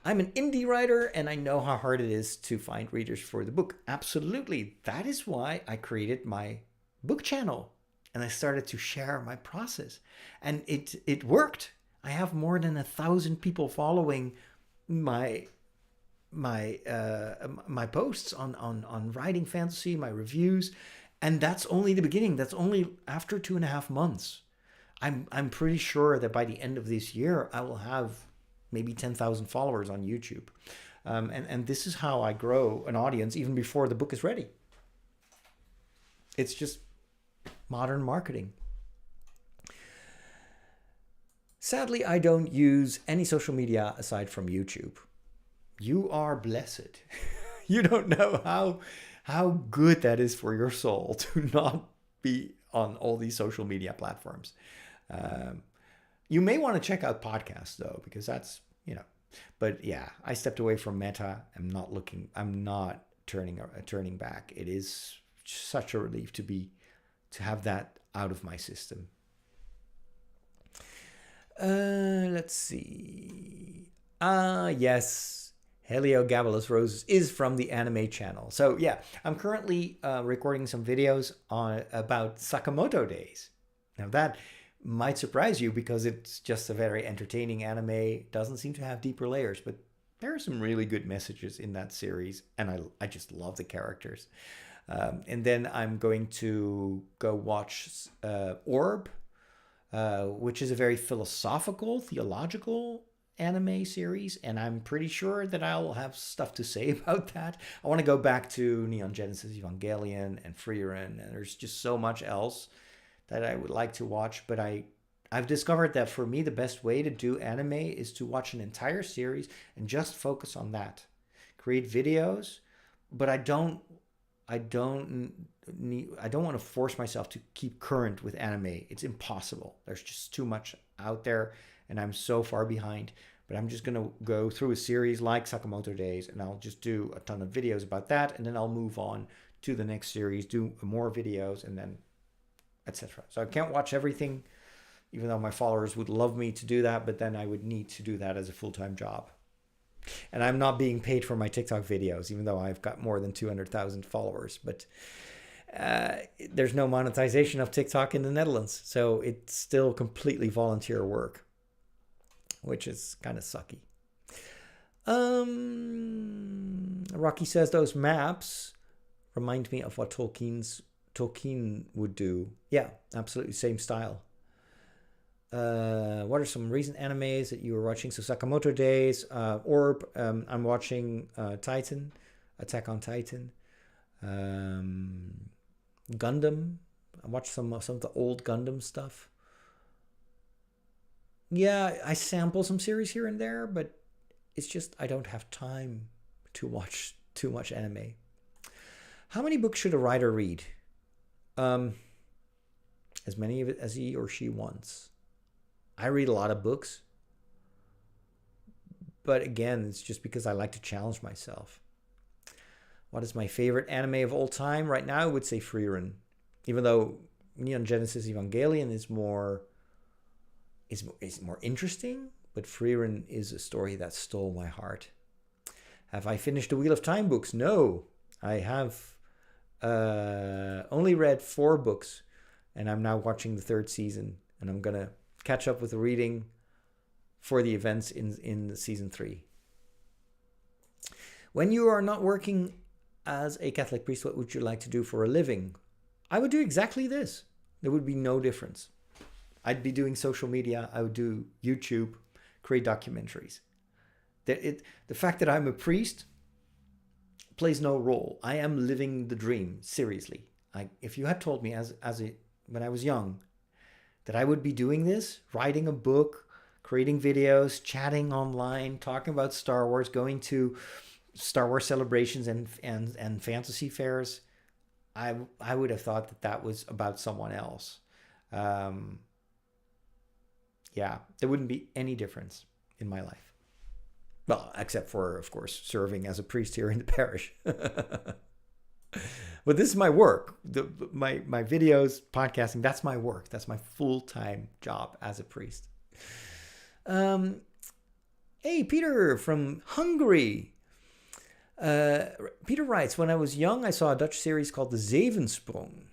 an indie writer and I know how hard it is to find readers for the book. Absolutely. That is why I created my book channel and I started to share my process. And it worked. I have more than 1,000 people following my posts on writing fantasy, my reviews, and that's only the beginning. That's only after 2.5 months. I'm pretty sure that by the end of this year, I will have maybe 10,000 followers on YouTube. And this is how I grow an audience even before the book is ready. It's just modern marketing. Sadly, I don't use any social media aside from YouTube. You are blessed. You don't know how good that is for your soul to not be on all these social media platforms. You may want to check out podcasts though, because that's, but yeah, I stepped away from Meta. I'm not turning back. It is such a relief to have that out of my system. Let's see. Yes. Heliogabalus Roses is from the anime channel. So yeah, I'm currently recording some videos about Sakamoto Days. Now that might surprise you because it's just a very entertaining anime. It doesn't seem to have deeper layers, but there are some really good messages in that series, and I just love the characters. And then I'm going to go watch Orb, which is a very philosophical, theological anime series, and I'm pretty sure that I'll have stuff to say about that. I want to go back to Neon Genesis Evangelion and Frieren, and there's just so much else that I would like to watch, but I've discovered that for me the best way to do anime is to watch an entire series and just focus on that. Create videos, but I don't want to force myself to keep current with anime. It's impossible. There's just too much out there and I'm so far behind. But I'm just going to go through a series like Sakamoto Days and I'll just do a ton of videos about that, and then I'll move on to the next series, do more videos, and then etc. So I can't watch everything, even though my followers would love me to do that, but then I would need to do that as a full-time job. And I'm not being paid for my TikTok videos, even though I've got more than 200,000 followers. But there's no monetization of TikTok in the Netherlands. So it's still completely volunteer work, which is kind of sucky. Rocky says those maps remind me of what Tolkien would do. Yeah, absolutely. Same style. What are some recent animes that you were watching? So Sakamoto Days, Orb. I'm watching Titan, Attack on Titan, Gundam. I watched some of the old Gundam stuff. Yeah, I sample some series here and there, but it's just I don't have time to watch too much anime. How many books should a writer read? As many of it as he or she wants. I read a lot of books, but again, it's just because I like to challenge myself. What is my favorite anime of all time? Right now, I would say Frieren, even though Neon Genesis Evangelion is more interesting, but Frieren is a story that stole my heart. Have I finished the Wheel of Time books? No, I have only read 4 books, and I'm now watching the 3rd season, and I'm gonna catch up with the reading for the events in season 3. When you are not working as a Catholic priest, what would you like to do for a living? I would do exactly this. There would be no difference. I'd be doing social media. I would do YouTube, create documentaries. The fact that I'm a priest plays no role. I am living the dream, seriously. If you had told me when I was young that I would be doing this, writing a book, creating videos, chatting online, talking about Star Wars, going to Star Wars celebrations and fantasy fairs, I would have thought that was about someone else. Yeah, there wouldn't be any difference in my life. Well, except for, of course, serving as a priest here in the parish. But this is my work. My videos, podcasting, that's my work. That's my full-time job as a priest. Hey, Peter from Hungary. Peter writes, when I was young, I saw a Dutch series called The Zevensprong.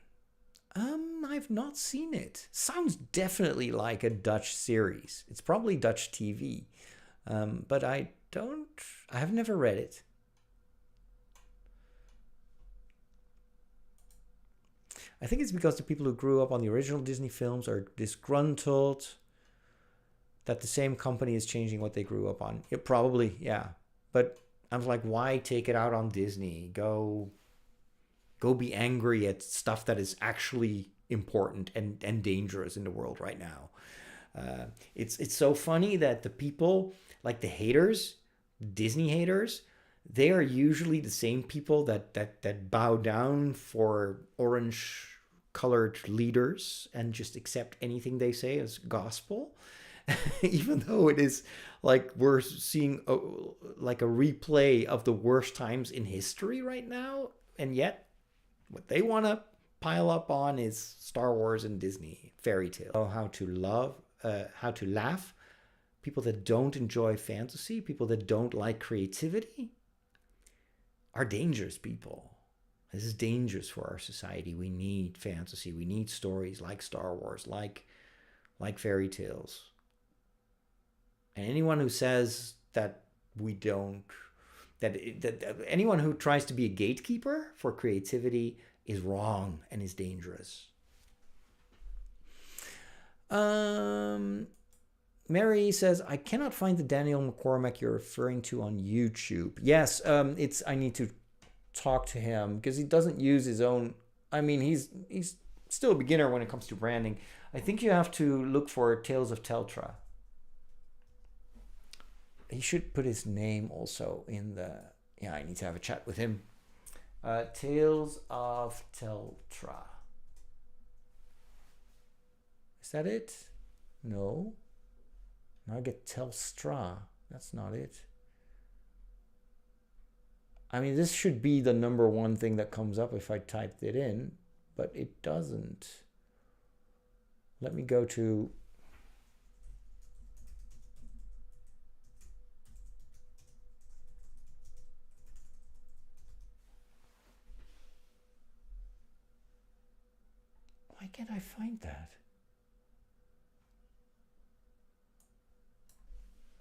I've not seen it. Sounds definitely like a Dutch series. It's probably Dutch TV. But I have never read it. I think it's because the people who grew up on the original Disney films are disgruntled that the same company is changing what they grew up on. It probably, yeah. But I was like, why take it out on Disney? Go be angry at stuff that is actually important and dangerous in the world right now. It's so funny that the people, like the haters, Disney haters, they are usually the same people that bow down for orange colored leaders and just accept anything they say as gospel. Even though it is like we're seeing like a replay of the worst times in history right now, and yet what they want to pile up on is Star Wars and Disney fairy tale. How to laugh. People that don't enjoy fantasy, people that don't like creativity, are dangerous people. This is dangerous for our society. We need fantasy. We need stories like Star Wars, like fairy tales. And anyone who says that we don't, that anyone who tries to be a gatekeeper for creativity is wrong and is dangerous. Mary says, I cannot find the Daniel McCormack you're referring to on YouTube. Yes, I need to talk to him because he doesn't use his own. I mean, he's still a beginner when it comes to branding. I think you have to look for Tales of Teltra. He should put his name also in the. Yeah, I need to have a chat with him. Tales of Teltra. Is that it? No. Now I get Telstra. That's not it. I mean, this should be the number one thing that comes up if I typed it in, but it doesn't. Let me go to... Why can't I find that?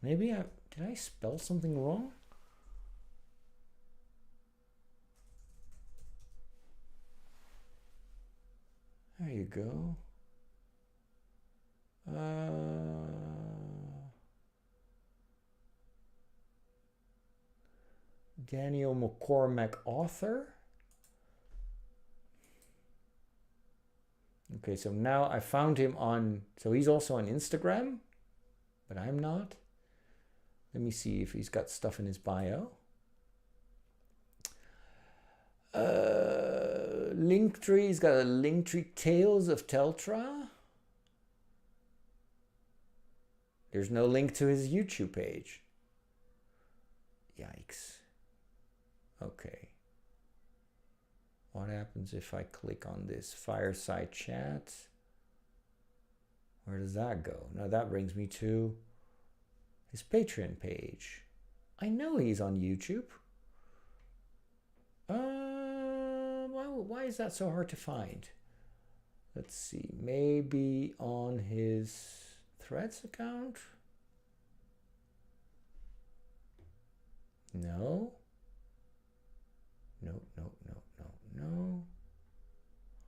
Maybe did I spell something wrong? There you go. Daniel McCormack, author. Okay, so now I found him on, so he's also on Instagram, but I'm not. Let me see if he's got stuff in his bio. Linktree, he's got a Linktree, Tales of Teltra. There's no link to his YouTube page. Yikes. Okay. What happens if I click on this fireside chat? Where does that go? Now that brings me to his Patreon page. I know he's on YouTube. Why is that so hard to find? Let's see. Maybe on his Threads account? No. No.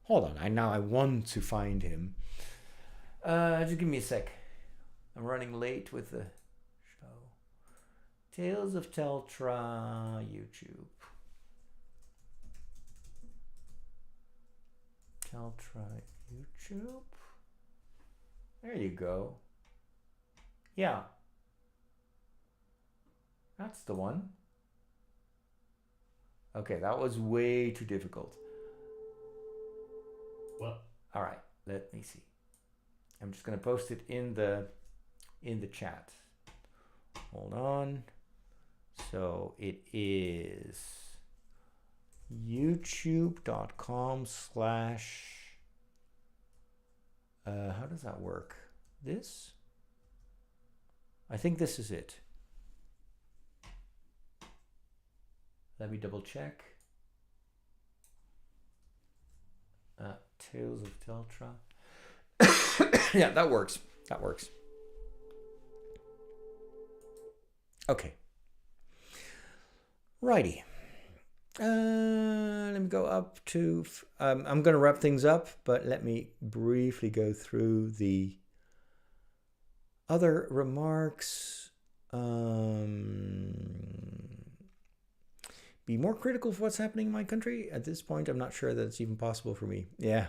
Hold on. Now I want to find him. Just give me a sec. I'm running late with the show. Tales of Teltra YouTube. Teltra YouTube. There you go. Yeah. That's the one. Okay, that was way too difficult. What? All right, let me see. I'm just gonna post it in the chat. Hold on. So it is youtube.com/ how does that work? This? I think this is it. Let me double check. Tales of Teltra. Yeah, that works. That works. Okay. Righty. Let me go up to... I'm going to wrap things up, but let me briefly go through the other remarks. Be more critical of what's happening in my country. At this point, I'm not sure that it's even possible for me. Yeah.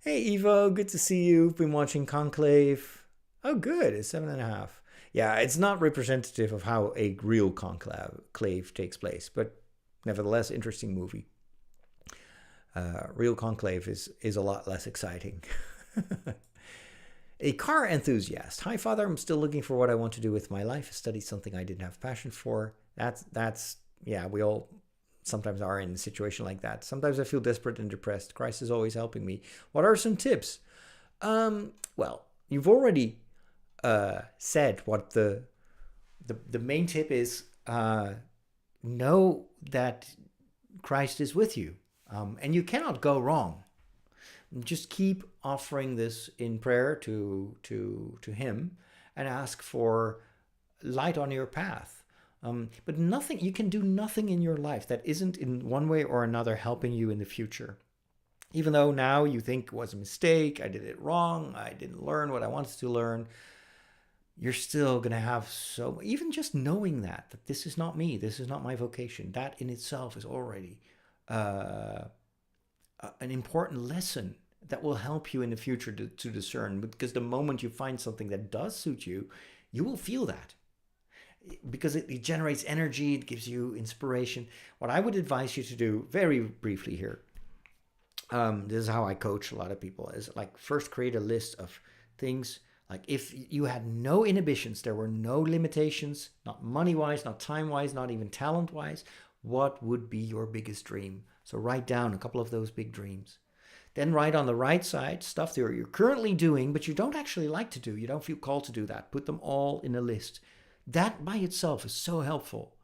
Hey, Evo, good to see you. Been watching Conclave. Oh, good. It's 7.5. Yeah, it's not representative of how a real conclave takes place, but nevertheless, interesting movie. Real Conclave is a lot less exciting. A car enthusiast. Hi, Father. I'm still looking for what I want to do with my life. Study something I didn't have passion for. That's yeah, we all sometimes are in a situation like that. Sometimes I feel desperate and depressed. Christ is always helping me. What are some tips? Well, you've already said what the main tip is. Know that Christ is with you, and you cannot go wrong. Just keep offering this in prayer to him and ask for light on your path. But nothing, you can do nothing in your life that isn't in one way or another helping you in the future. Even though now you think it was a mistake, I did it wrong, I didn't learn what I wanted to learn, you're still going to have even just knowing that this is not me, this is not my vocation, that in itself is already an important lesson that will help you in the future to discern. Because the moment you find something that does suit you, you will feel that. Because it generates energy, it gives you inspiration. What I would advise you to do, very briefly here, this is how I coach a lot of people, is like first create a list of things Like if you had no inhibitions, there were no limitations, not money-wise, not time-wise, not even talent-wise, what would be your biggest dream? So write down a couple of those big dreams. Then write on the right side stuff that you're currently doing, but you don't actually like to do. You don't feel called to do that. Put them all in a list. That by itself is so helpful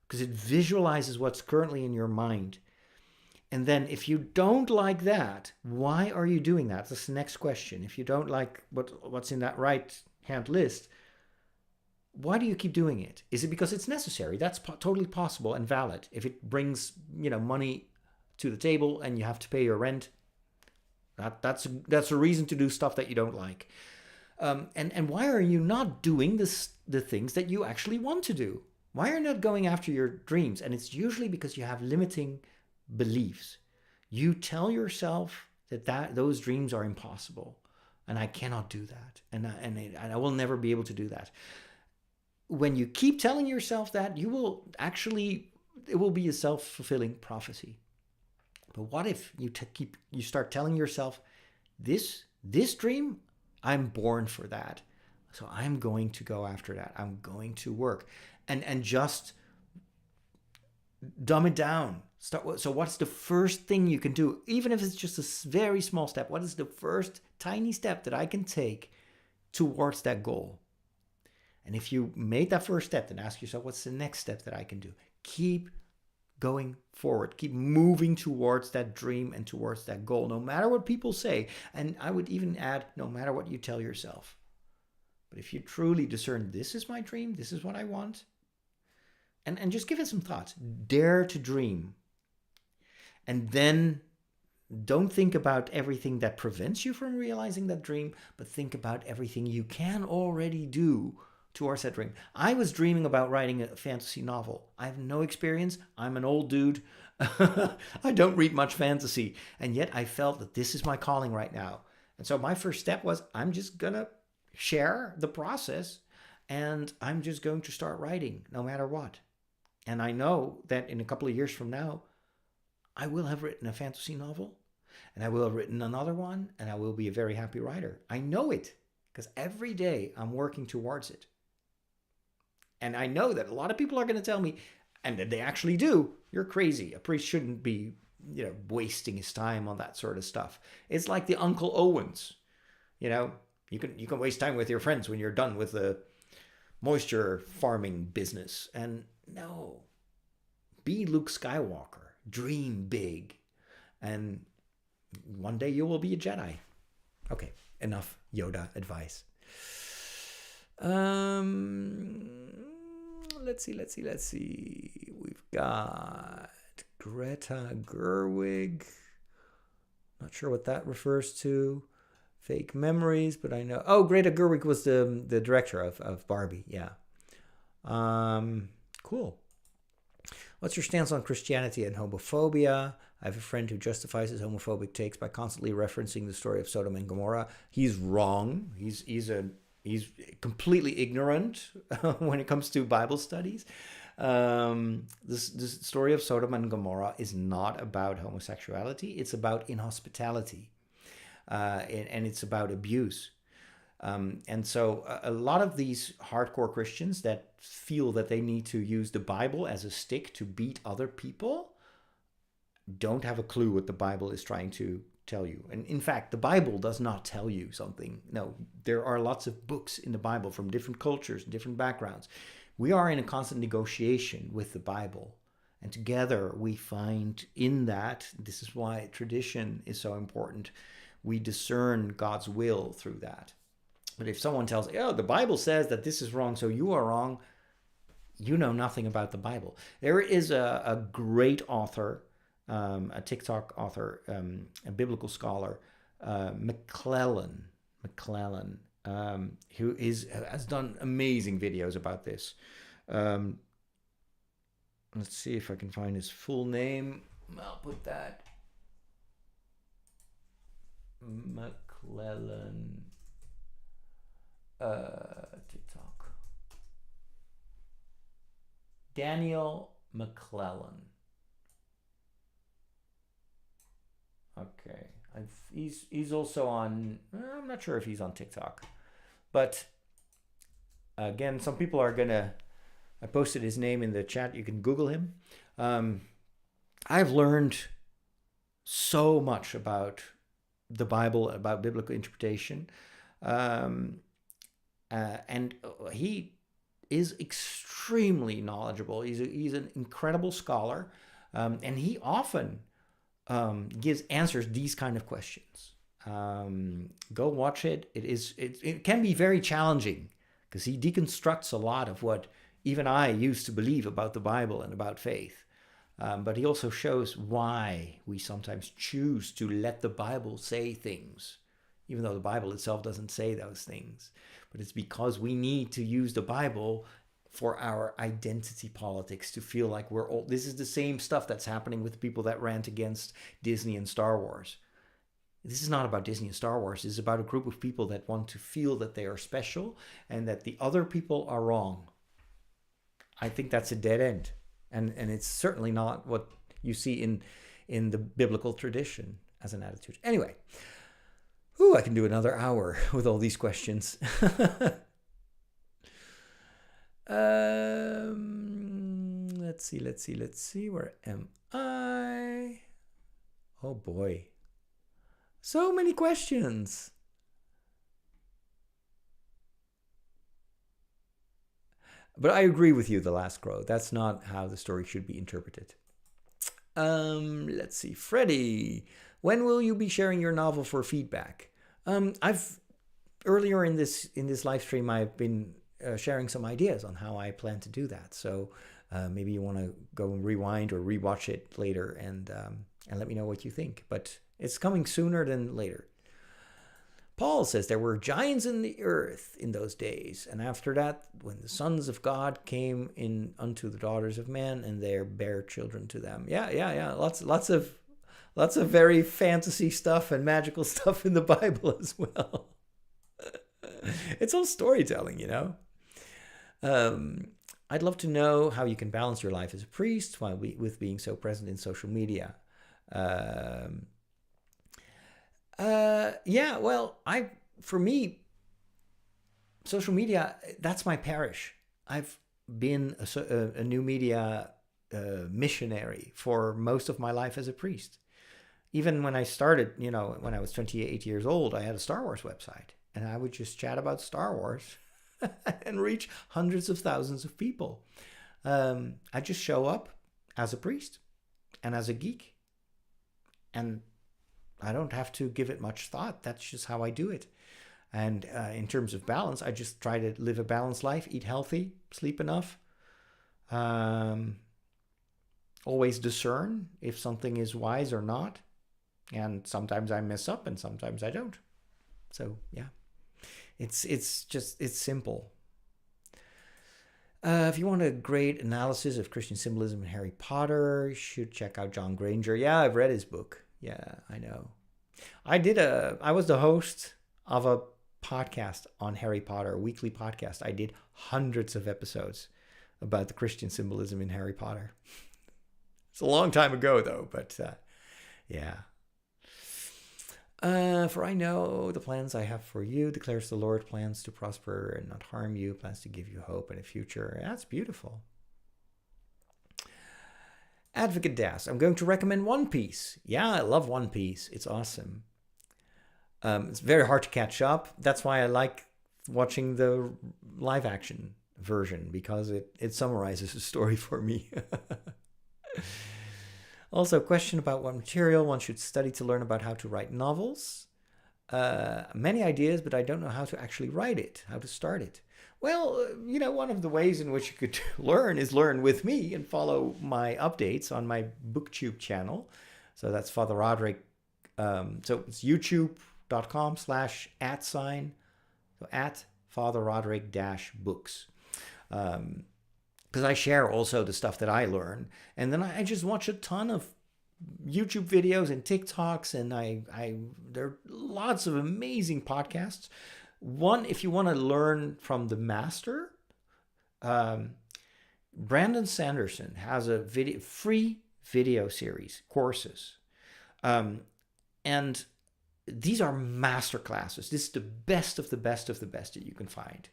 because it visualizes what's currently in your mind. And then if you don't like that, why are you doing that? That's the next question. If you don't like what's in that right hand list, why do you keep doing it? Is it because it's necessary? That's totally possible and valid. If it brings, money to the table and you have to pay your rent, that's a reason to do stuff that you don't like. And why are you not doing the things that you actually want to do? Why are you not going after your dreams? And it's usually because you have limiting beliefs. You tell yourself that those dreams are impossible, and I cannot do that, and I will never be able to do that. When you keep telling yourself that, it will be a self-fulfilling prophecy. But what if you start telling yourself, this dream, I'm born for that, so I'm going to go after that. I'm going to work, and just dumb it down. So what's the first thing you can do? Even if it's just a very small step, what is the first tiny step that I can take towards that goal? And if you made that first step, then ask yourself, what's the next step that I can do? Keep going forward. Keep moving towards that dream and towards that goal, no matter what people say. And I would even add, no matter what you tell yourself. But if you truly discern, this is my dream, this is what I want, and just give it some thought. Dare to dream. And then don't think about everything that prevents you from realizing that dream, but think about everything you can already do towards that dream. I was dreaming about writing a fantasy novel. I have no experience. I'm an old dude. I don't read much fantasy. And yet I felt that this is my calling right now. And so my first step was, I'm just going to share the process, and I'm just going to start writing no matter what. And I know that in a couple of years from now, I will have written a fantasy novel, and I will have written another one, and I will be a very happy writer. I know it because every day I'm working towards it. And I know that a lot of people are going to tell me, and that they actually do, you're crazy. A priest shouldn't be, wasting his time on that sort of stuff. It's like the Uncle Owens. You can waste time with your friends when you're done with the moisture farming business. And no, be Luke Skywalker. Dream big, and one day you will be a Jedi. Okay, enough Yoda advice. Let's see. We've got Greta Gerwig. Not sure what that refers to. Fake memories, but I know. Oh, Greta Gerwig was the director of Barbie. Yeah. Cool. What's your stance on Christianity and homophobia? I have a friend who justifies his homophobic takes by constantly referencing the story of Sodom and Gomorrah. He's wrong. He's completely ignorant when it comes to Bible studies. This story of Sodom and Gomorrah is not about homosexuality. It's about inhospitality, and it's about abuse. And so a lot of these hardcore Christians that feel that they need to use the Bible as a stick to beat other people don't have a clue what the Bible is trying to tell you. And in fact, the Bible does not tell you something. No, there are lots of books in the Bible from different cultures, different backgrounds. We are in a constant negotiation with the Bible. And together we find in that, this is why tradition is so important, we discern God's will through that. But if someone tells, the Bible says that this is wrong, so you are wrong, you know nothing about the Bible. There is a great author, a TikTok author, a biblical scholar, McClellan, who has done amazing videos about this. Let's see if I can find his full name. I'll put that. McClellan. TikTok. Daniel McClellan. Okay, he's also on. I'm not sure if he's on TikTok, But again, some people are gonna. I posted his name in the chat. You can Google him. I've learned so much about the Bible, about biblical interpretation, and he is extremely knowledgeable. He's an incredible scholar, and he often gives answers these kind of questions. Go watch it. It can be very challenging because he deconstructs a lot of what even I used to believe about the Bible and about faith. But he also shows why we sometimes choose to let the Bible say things, even though the Bible itself doesn't say those things. But it's because we need to use the Bible for our identity politics, to feel like we're all. This is the same stuff that's happening with people that rant against Disney and Star Wars. This is not about Disney and Star Wars. This is about a group of people that want to feel that they are special and that the other people are wrong. I think that's a dead end. And it's certainly not what you see in the biblical tradition as an attitude. Anyway, I can do another hour with all these questions. Let's see. Where am I? Oh boy. So many questions. But I agree with you, the last crow. That's not how the story should be interpreted. Let's see. Freddie, when will you be sharing your novel for feedback? I've earlier in this live stream, I've been sharing some ideas on how I plan to do that. So maybe you want to go and rewind or rewatch it later and let me know what you think. But it's coming sooner than later. Paul says there were giants in the earth in those days, and after that, when the sons of God came in unto the daughters of men, and they bare children to them. Yeah. Lots of very fantasy stuff and magical stuff in the Bible as well. It's all storytelling, you know. I'd love to know how you can balance your life as a priest with being so present in social media. For me, social media, that's my parish. I've been a new media missionary for most of my life as a priest. Even when I started, when I was 28 years old, I had a Star Wars website, and I would just chat about Star Wars and reach hundreds of thousands of people. I just show up as a priest and as a geek, and I don't have to give it much thought. That's just how I do it. And in terms of balance, I just try to live a balanced life, eat healthy, sleep enough. Always discern if something is wise or not. And sometimes I mess up and sometimes I don't. So, yeah, it's simple. If you want a great analysis of Christian symbolism in Harry Potter, you should check out John Granger. Yeah, I've read his book. Yeah, I know. I was the host of a podcast on Harry Potter, a weekly podcast. I did hundreds of episodes about the Christian symbolism in Harry Potter. It's a long time ago, though, but yeah. For I know the plans I have for you, declares the Lord, plans to prosper and not harm you, plans to give you hope and a future. That's beautiful. Advocate Das, I'm going to recommend One Piece. Yeah, I love One Piece. It's awesome. It's very hard to catch up. That's why I like watching the live action version, because it summarizes the story for me. Also, question about what material one should study to learn about how to write novels. Many ideas, but I don't know how to actually write it, how to start it. Well, one of the ways in which you could learn is learn with me and follow my updates on my BookTube channel. So that's Father Roderick. So it's youtube.com/@, so at Father Roderick -books. Because I share also the stuff that I learn. And then I just watch a ton of YouTube videos and TikToks, and there are lots of amazing podcasts. One, if you want to learn from the master, Brandon Sanderson has a free video series, courses. And these are master classes. This is the best of the best of the best that you can find.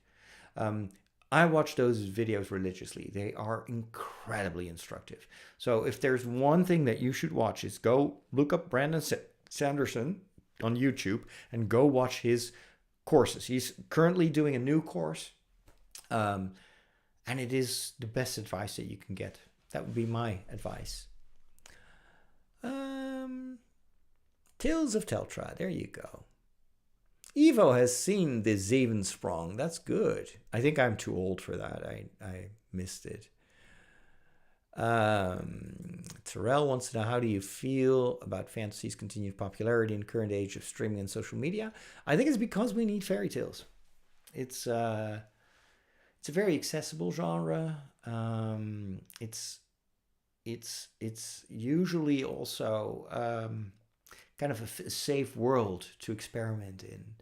I watch those videos religiously. They are incredibly instructive. So if there's one thing that you should watch, is go look up Brandon Sanderson on YouTube and go watch his courses. He's currently doing a new course, and it is the best advice that you can get. That would be my advice. Tales of Teltra. There you go. Evo has seen the Zevensprong. That's good. I think I'm too old for that. I missed it. Terrell wants to know, how do you feel about fantasy's continued popularity in the current age of streaming and social media? I think it's because we need fairy tales. It's a very accessible genre. It's usually also kind of a safe world to experiment in.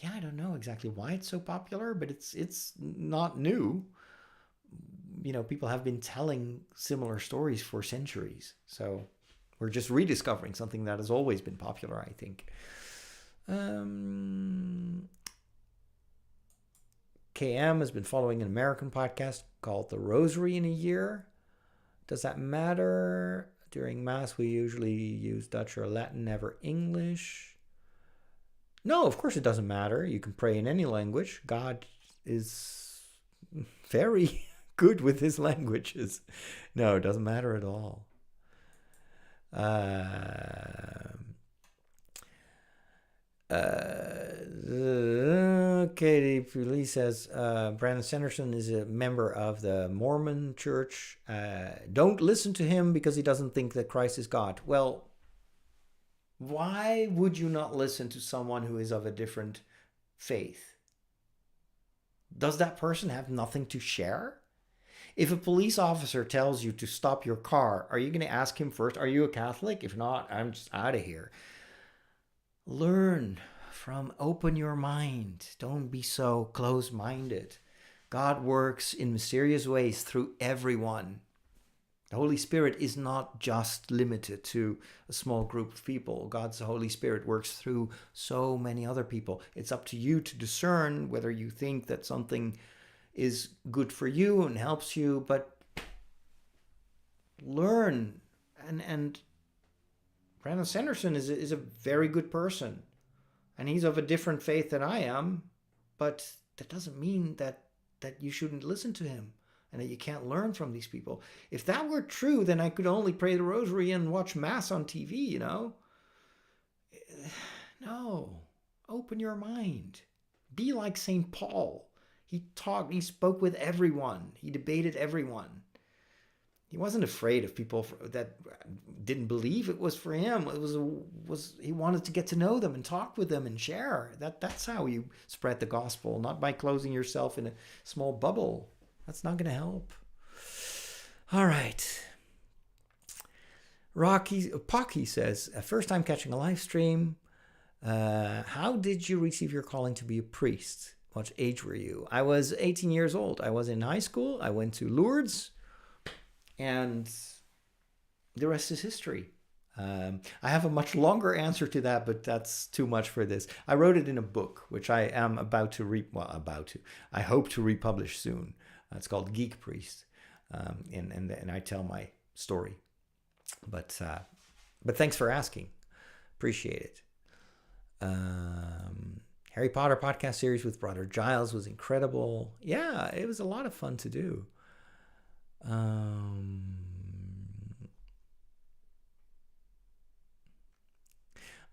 Yeah, I don't know exactly why it's so popular, but it's not new. You know, people have been telling similar stories for centuries. So we're just rediscovering something that has always been popular, I think. KM has been following an American podcast called The Rosary in a Year. Does that matter? During Mass, we usually use Dutch or Latin, never English. No, of course it doesn't matter. You can pray in any language. God is very good with his languages. No, it doesn't matter at all. Katie Police says Brandon Sanderson is a member of the Mormon Church. Don't listen to him because he doesn't think that Christ is God. Well, why would you not listen to someone who is of a different faith? Does that person have nothing to share? If a police officer tells you to stop your car, are you going to ask him first, are you a Catholic? If not, I'm just out of here. Learn from, open your mind. Don't be so close-minded. God works in mysterious ways through everyone. The Holy Spirit is not just limited to a small group of people. God's Holy Spirit works through so many other people. It's up to you to discern whether you think that something is good for you and helps you, but learn. And Brandon Sanderson is a very good person, and he's of a different faith than I am, but that doesn't mean that you shouldn't listen to him and that you can't learn from these people. If that were true, then I could only pray the rosary and watch Mass on TV, you know? No. Open your mind. Be like St. Paul. He spoke with everyone. He debated everyone. He wasn't afraid of people that didn't believe. It was for him. It was he wanted to get to know them and talk with them and share. That's how you spread the gospel, not by closing yourself in a small bubble. That's not going to help. All right. Pocky says, first time catching a live stream. How did you receive your calling to be a priest? What age were you? I was 18 years old. I was in high school. I went to Lourdes. And the rest is history. I have a much longer answer to that, but that's too much for this. I wrote it in a book, which I am about to I hope to republish soon. It's called Geek Priest, and I tell my story. But thanks for asking. Appreciate it. Harry Potter podcast series with Brother Giles was incredible. Yeah, it was a lot of fun to do.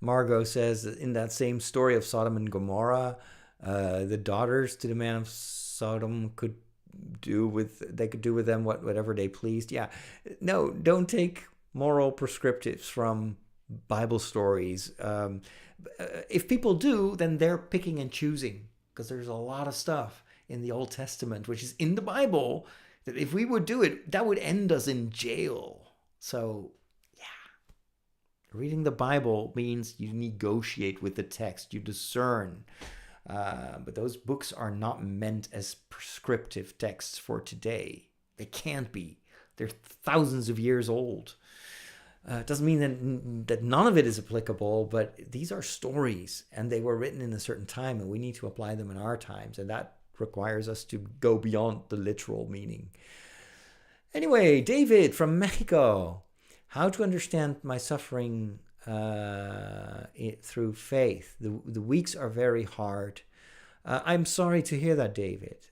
Margot says that in that same story of Sodom and Gomorrah, the daughters to the man of Sodom could do with them whatever they pleased. Yeah, no, don't take moral prescriptives from Bible stories. If people do, then they're picking and choosing, because there's a lot of stuff in the Old Testament which is in the Bible that if we would do it, that would end us in jail. So, yeah. Reading the Bible means you negotiate with the text, you discern. But those books are not meant as prescriptive texts for today. They can't be. They're thousands of years old. It doesn't mean that none of it is applicable, but these are stories and they were written in a certain time and we need to apply them in our times. And that requires us to go beyond the literal meaning. Anyway, David from Mexico. How to understand my suffering through faith. The weeks are very hard. I'm sorry to hear that, David.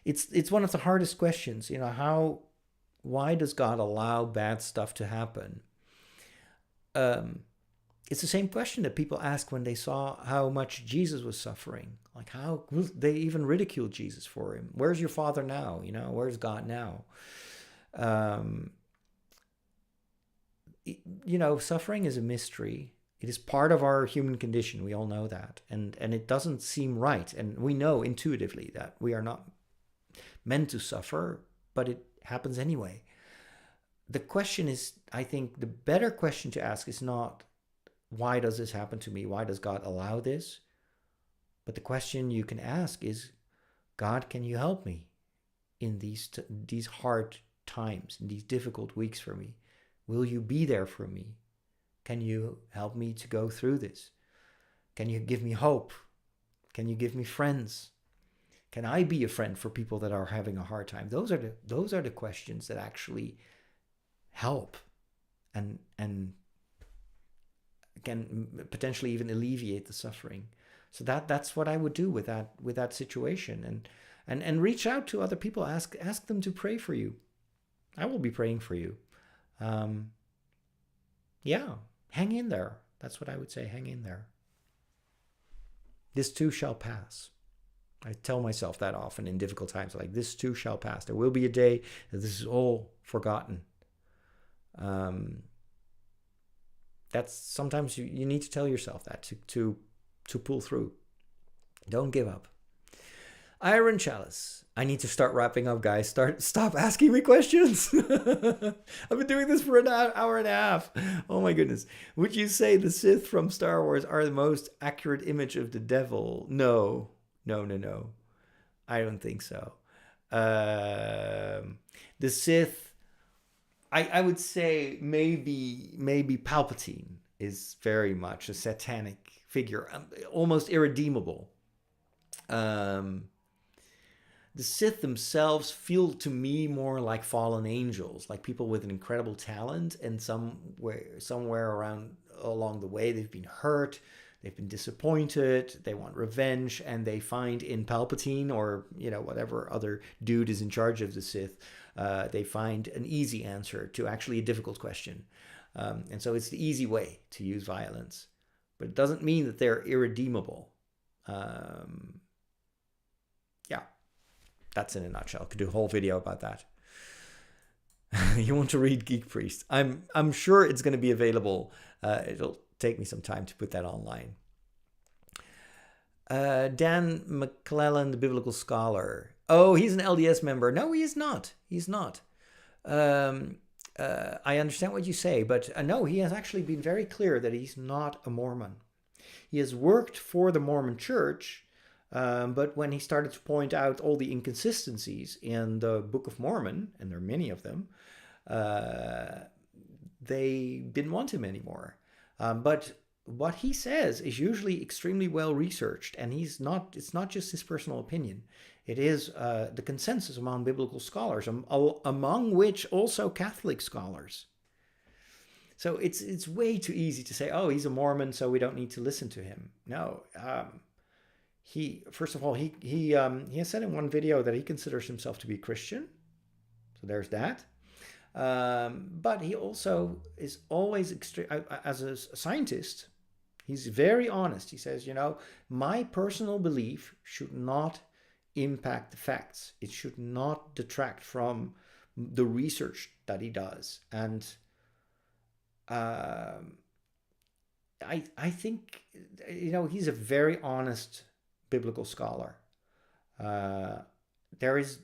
It's one of the hardest questions. Why does God allow bad stuff to happen? It's the same question that people ask when they saw how much Jesus was suffering. Like, how they even ridiculed Jesus for him. Where's your Father now? Where's God now? Suffering is a mystery. It is part of our human condition. We all know that. And it doesn't seem right. And we know intuitively that we are not meant to suffer, but it happens anyway. The question is, I think the better question to ask is not, why does this happen to me? Why does God allow this? But the question you can ask is, God, can you help me in these hard times, in these difficult weeks for me? Will you be there for me? Can you help me to go through this? Can you give me hope? Can you give me friends? Can I be a friend for people that are having a hard time? Those are the questions that actually help and can potentially even alleviate the suffering. So that's what I would do with that situation, and reach out to other people. Ask them to pray for you. I will be praying for you. Hang in there. That's what I would say. Hang in there. This too shall pass. I tell myself that often in difficult times, like, this too shall pass. There will be a day that this is all forgotten. That's sometimes you need to tell yourself that to pull through. Don't give up. Iron Chalice. I need to start wrapping up, guys. Stop asking me questions. I've been doing this for an hour and a half. Oh my goodness. Would you say the Sith from Star Wars are the most accurate image of the devil? No. I don't think so. The Sith, I would say maybe Palpatine is very much a satanic figure, almost irredeemable. The Sith themselves feel to me more like fallen angels, like people with an incredible talent, and somewhere along the way they've been hurt, they've been disappointed, they want revenge, and they find in Palpatine, or whatever other dude is in charge of the Sith, they find an easy answer to actually a difficult question. And so it's the easy way to use violence. But it doesn't mean that they're irredeemable. That's in a nutshell. I could do a whole video about that. You want to read Geek Priest? I'm sure it's going to be available. It'll take me some time to put that online. Dan McClellan, the biblical scholar. Oh, he's an LDS member. No, he is not. He's not. I understand what you say, but no, he has actually been very clear that he's not a Mormon. He has worked for the Mormon Church, but when he started to point out all the inconsistencies in the Book of Mormon, and there are many of them, they didn't want him anymore. But what he says is usually extremely well researched, and it's not just his personal opinion. It is the consensus among biblical scholars, among which also Catholic scholars. So it's way too easy to say, oh, he's a Mormon, so we don't need to listen to him. No. He has said in one video that he considers himself to be Christian. So there's that. But he also is always as a scientist, he's very honest. He says, my personal belief should not impact the facts. It should not detract from the research that he does. And I think, he's a very honest biblical scholar. There is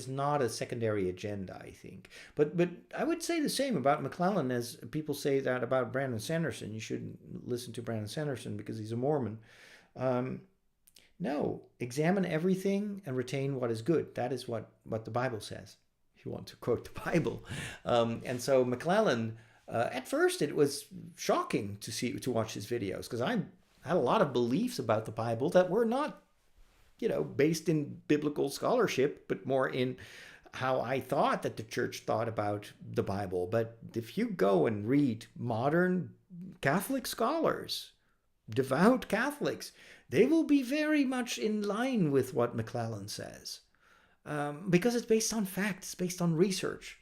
not a secondary agenda, I think. But I would say the same about McClellan as people say that about Brandon Sanderson. You shouldn't listen to Brandon Sanderson because he's a Mormon. No, examine everything and retain what is good. That is what the Bible says. if you want to quote the Bible. And so McClellan, at first it was shocking to watch his videos, because I had a lot of beliefs about the Bible that were not, based in biblical scholarship, but more in how I thought that the church thought about the Bible. But if you go and read modern Catholic scholars, devout Catholics, they will be very much in line with what McClellan says, because it's based on facts, it's based on research.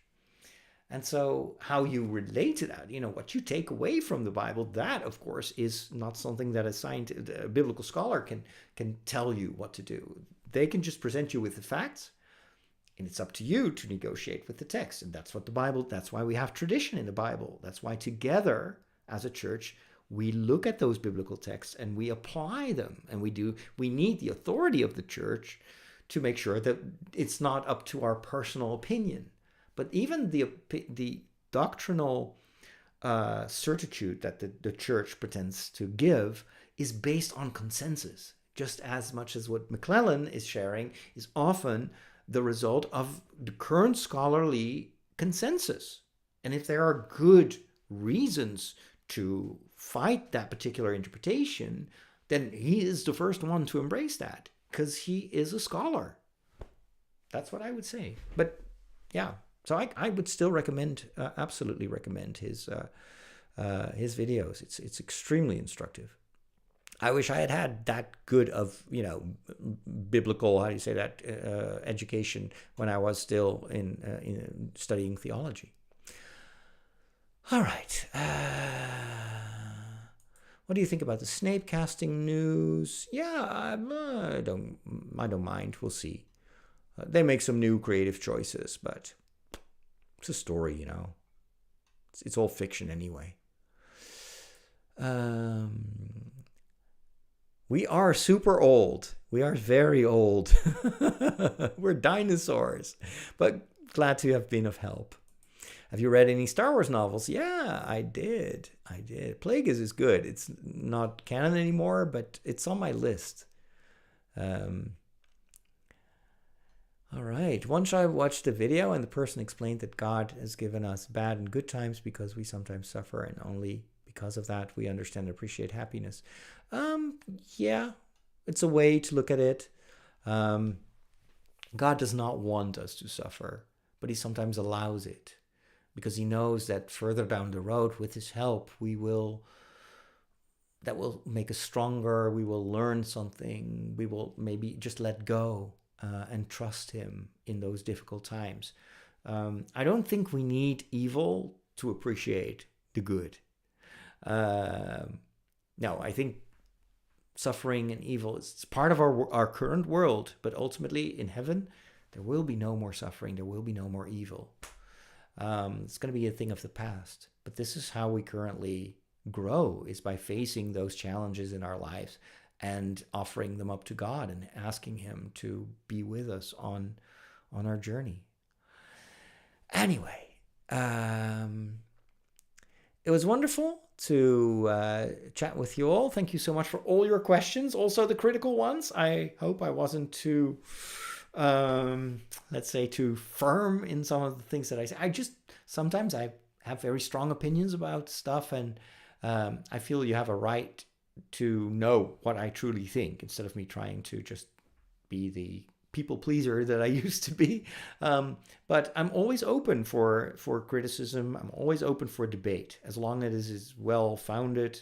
And so how you relate to that, what you take away from the Bible, that, of course, is not something that a biblical scholar can tell you what to do. They can just present you with the facts, and it's up to you to negotiate with the text. And that's why we have tradition in the Bible. That's why together as a church, we look at those biblical texts and we apply them. And we need the authority of the church to make sure that it's not up to our personal opinion. But even the doctrinal certitude that the church pretends to give is based on consensus, just as much as what McClellan is sharing is often the result of the current scholarly consensus. And if there are good reasons to fight that particular interpretation, then he is the first one to embrace that, because he is a scholar. That's what I would say. But yeah, so I would still absolutely recommend his videos. It's extremely instructive. I wish I had that good of, biblical, education when I was still in studying theology. All right. What do you think about the Snape casting news? Yeah, I don't mind. We'll see. They make some new creative choices, but it's a story, It's all fiction anyway. We are super old. We are very old. We're dinosaurs. But glad to have been of help. Have you read any Star Wars novels? Yeah, I did. Plagueis is good. It's not canon anymore, but it's on my list. All right. Once I watched the video and the person explained that God has given us bad and good times because we sometimes suffer, and only because of that we understand and appreciate happiness. Yeah, it's a way to look at it. God does not want us to suffer, but he sometimes allows it because he knows that further down the road, with his help, that will make us stronger. We will learn something. We will maybe just let go and trust him in those difficult times. I don't think we need evil to appreciate the good. No, I think suffering and evil is part of our current world, but ultimately in heaven, there will be no more suffering. There will be no more evil. It's going to be a thing of the past. But this is how we currently grow, is by facing those challenges in our lives and offering them up to God and asking him to be with us on our journey. Anyway, it was wonderful to chat with you all. Thank you so much for all your questions, also the critical ones. I hope I wasn't too, too firm in some of the things that I say. Sometimes I have very strong opinions about stuff, and I feel you have a right to know what I truly think, instead of me trying to just be the people pleaser that I used to be. But I'm always open for criticism. I'm always open for debate. As long as it is well founded,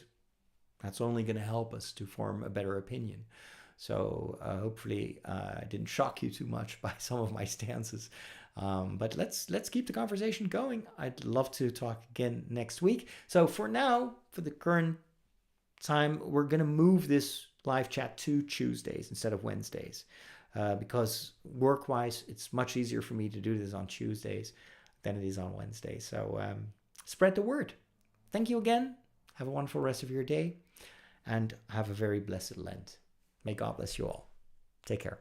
that's only going to help us to form a better opinion. So hopefully I didn't shock you too much by some of my stances. But let's keep the conversation going. I'd love to talk again next week. So for now, for the current time, we're going to move this live chat to Tuesdays instead of Wednesdays. Because work-wise, it's much easier for me to do this on Tuesdays than it is on Wednesdays. So spread the word. Thank you again. Have a wonderful rest of your day, and have a very blessed Lent. May God bless you all. Take care.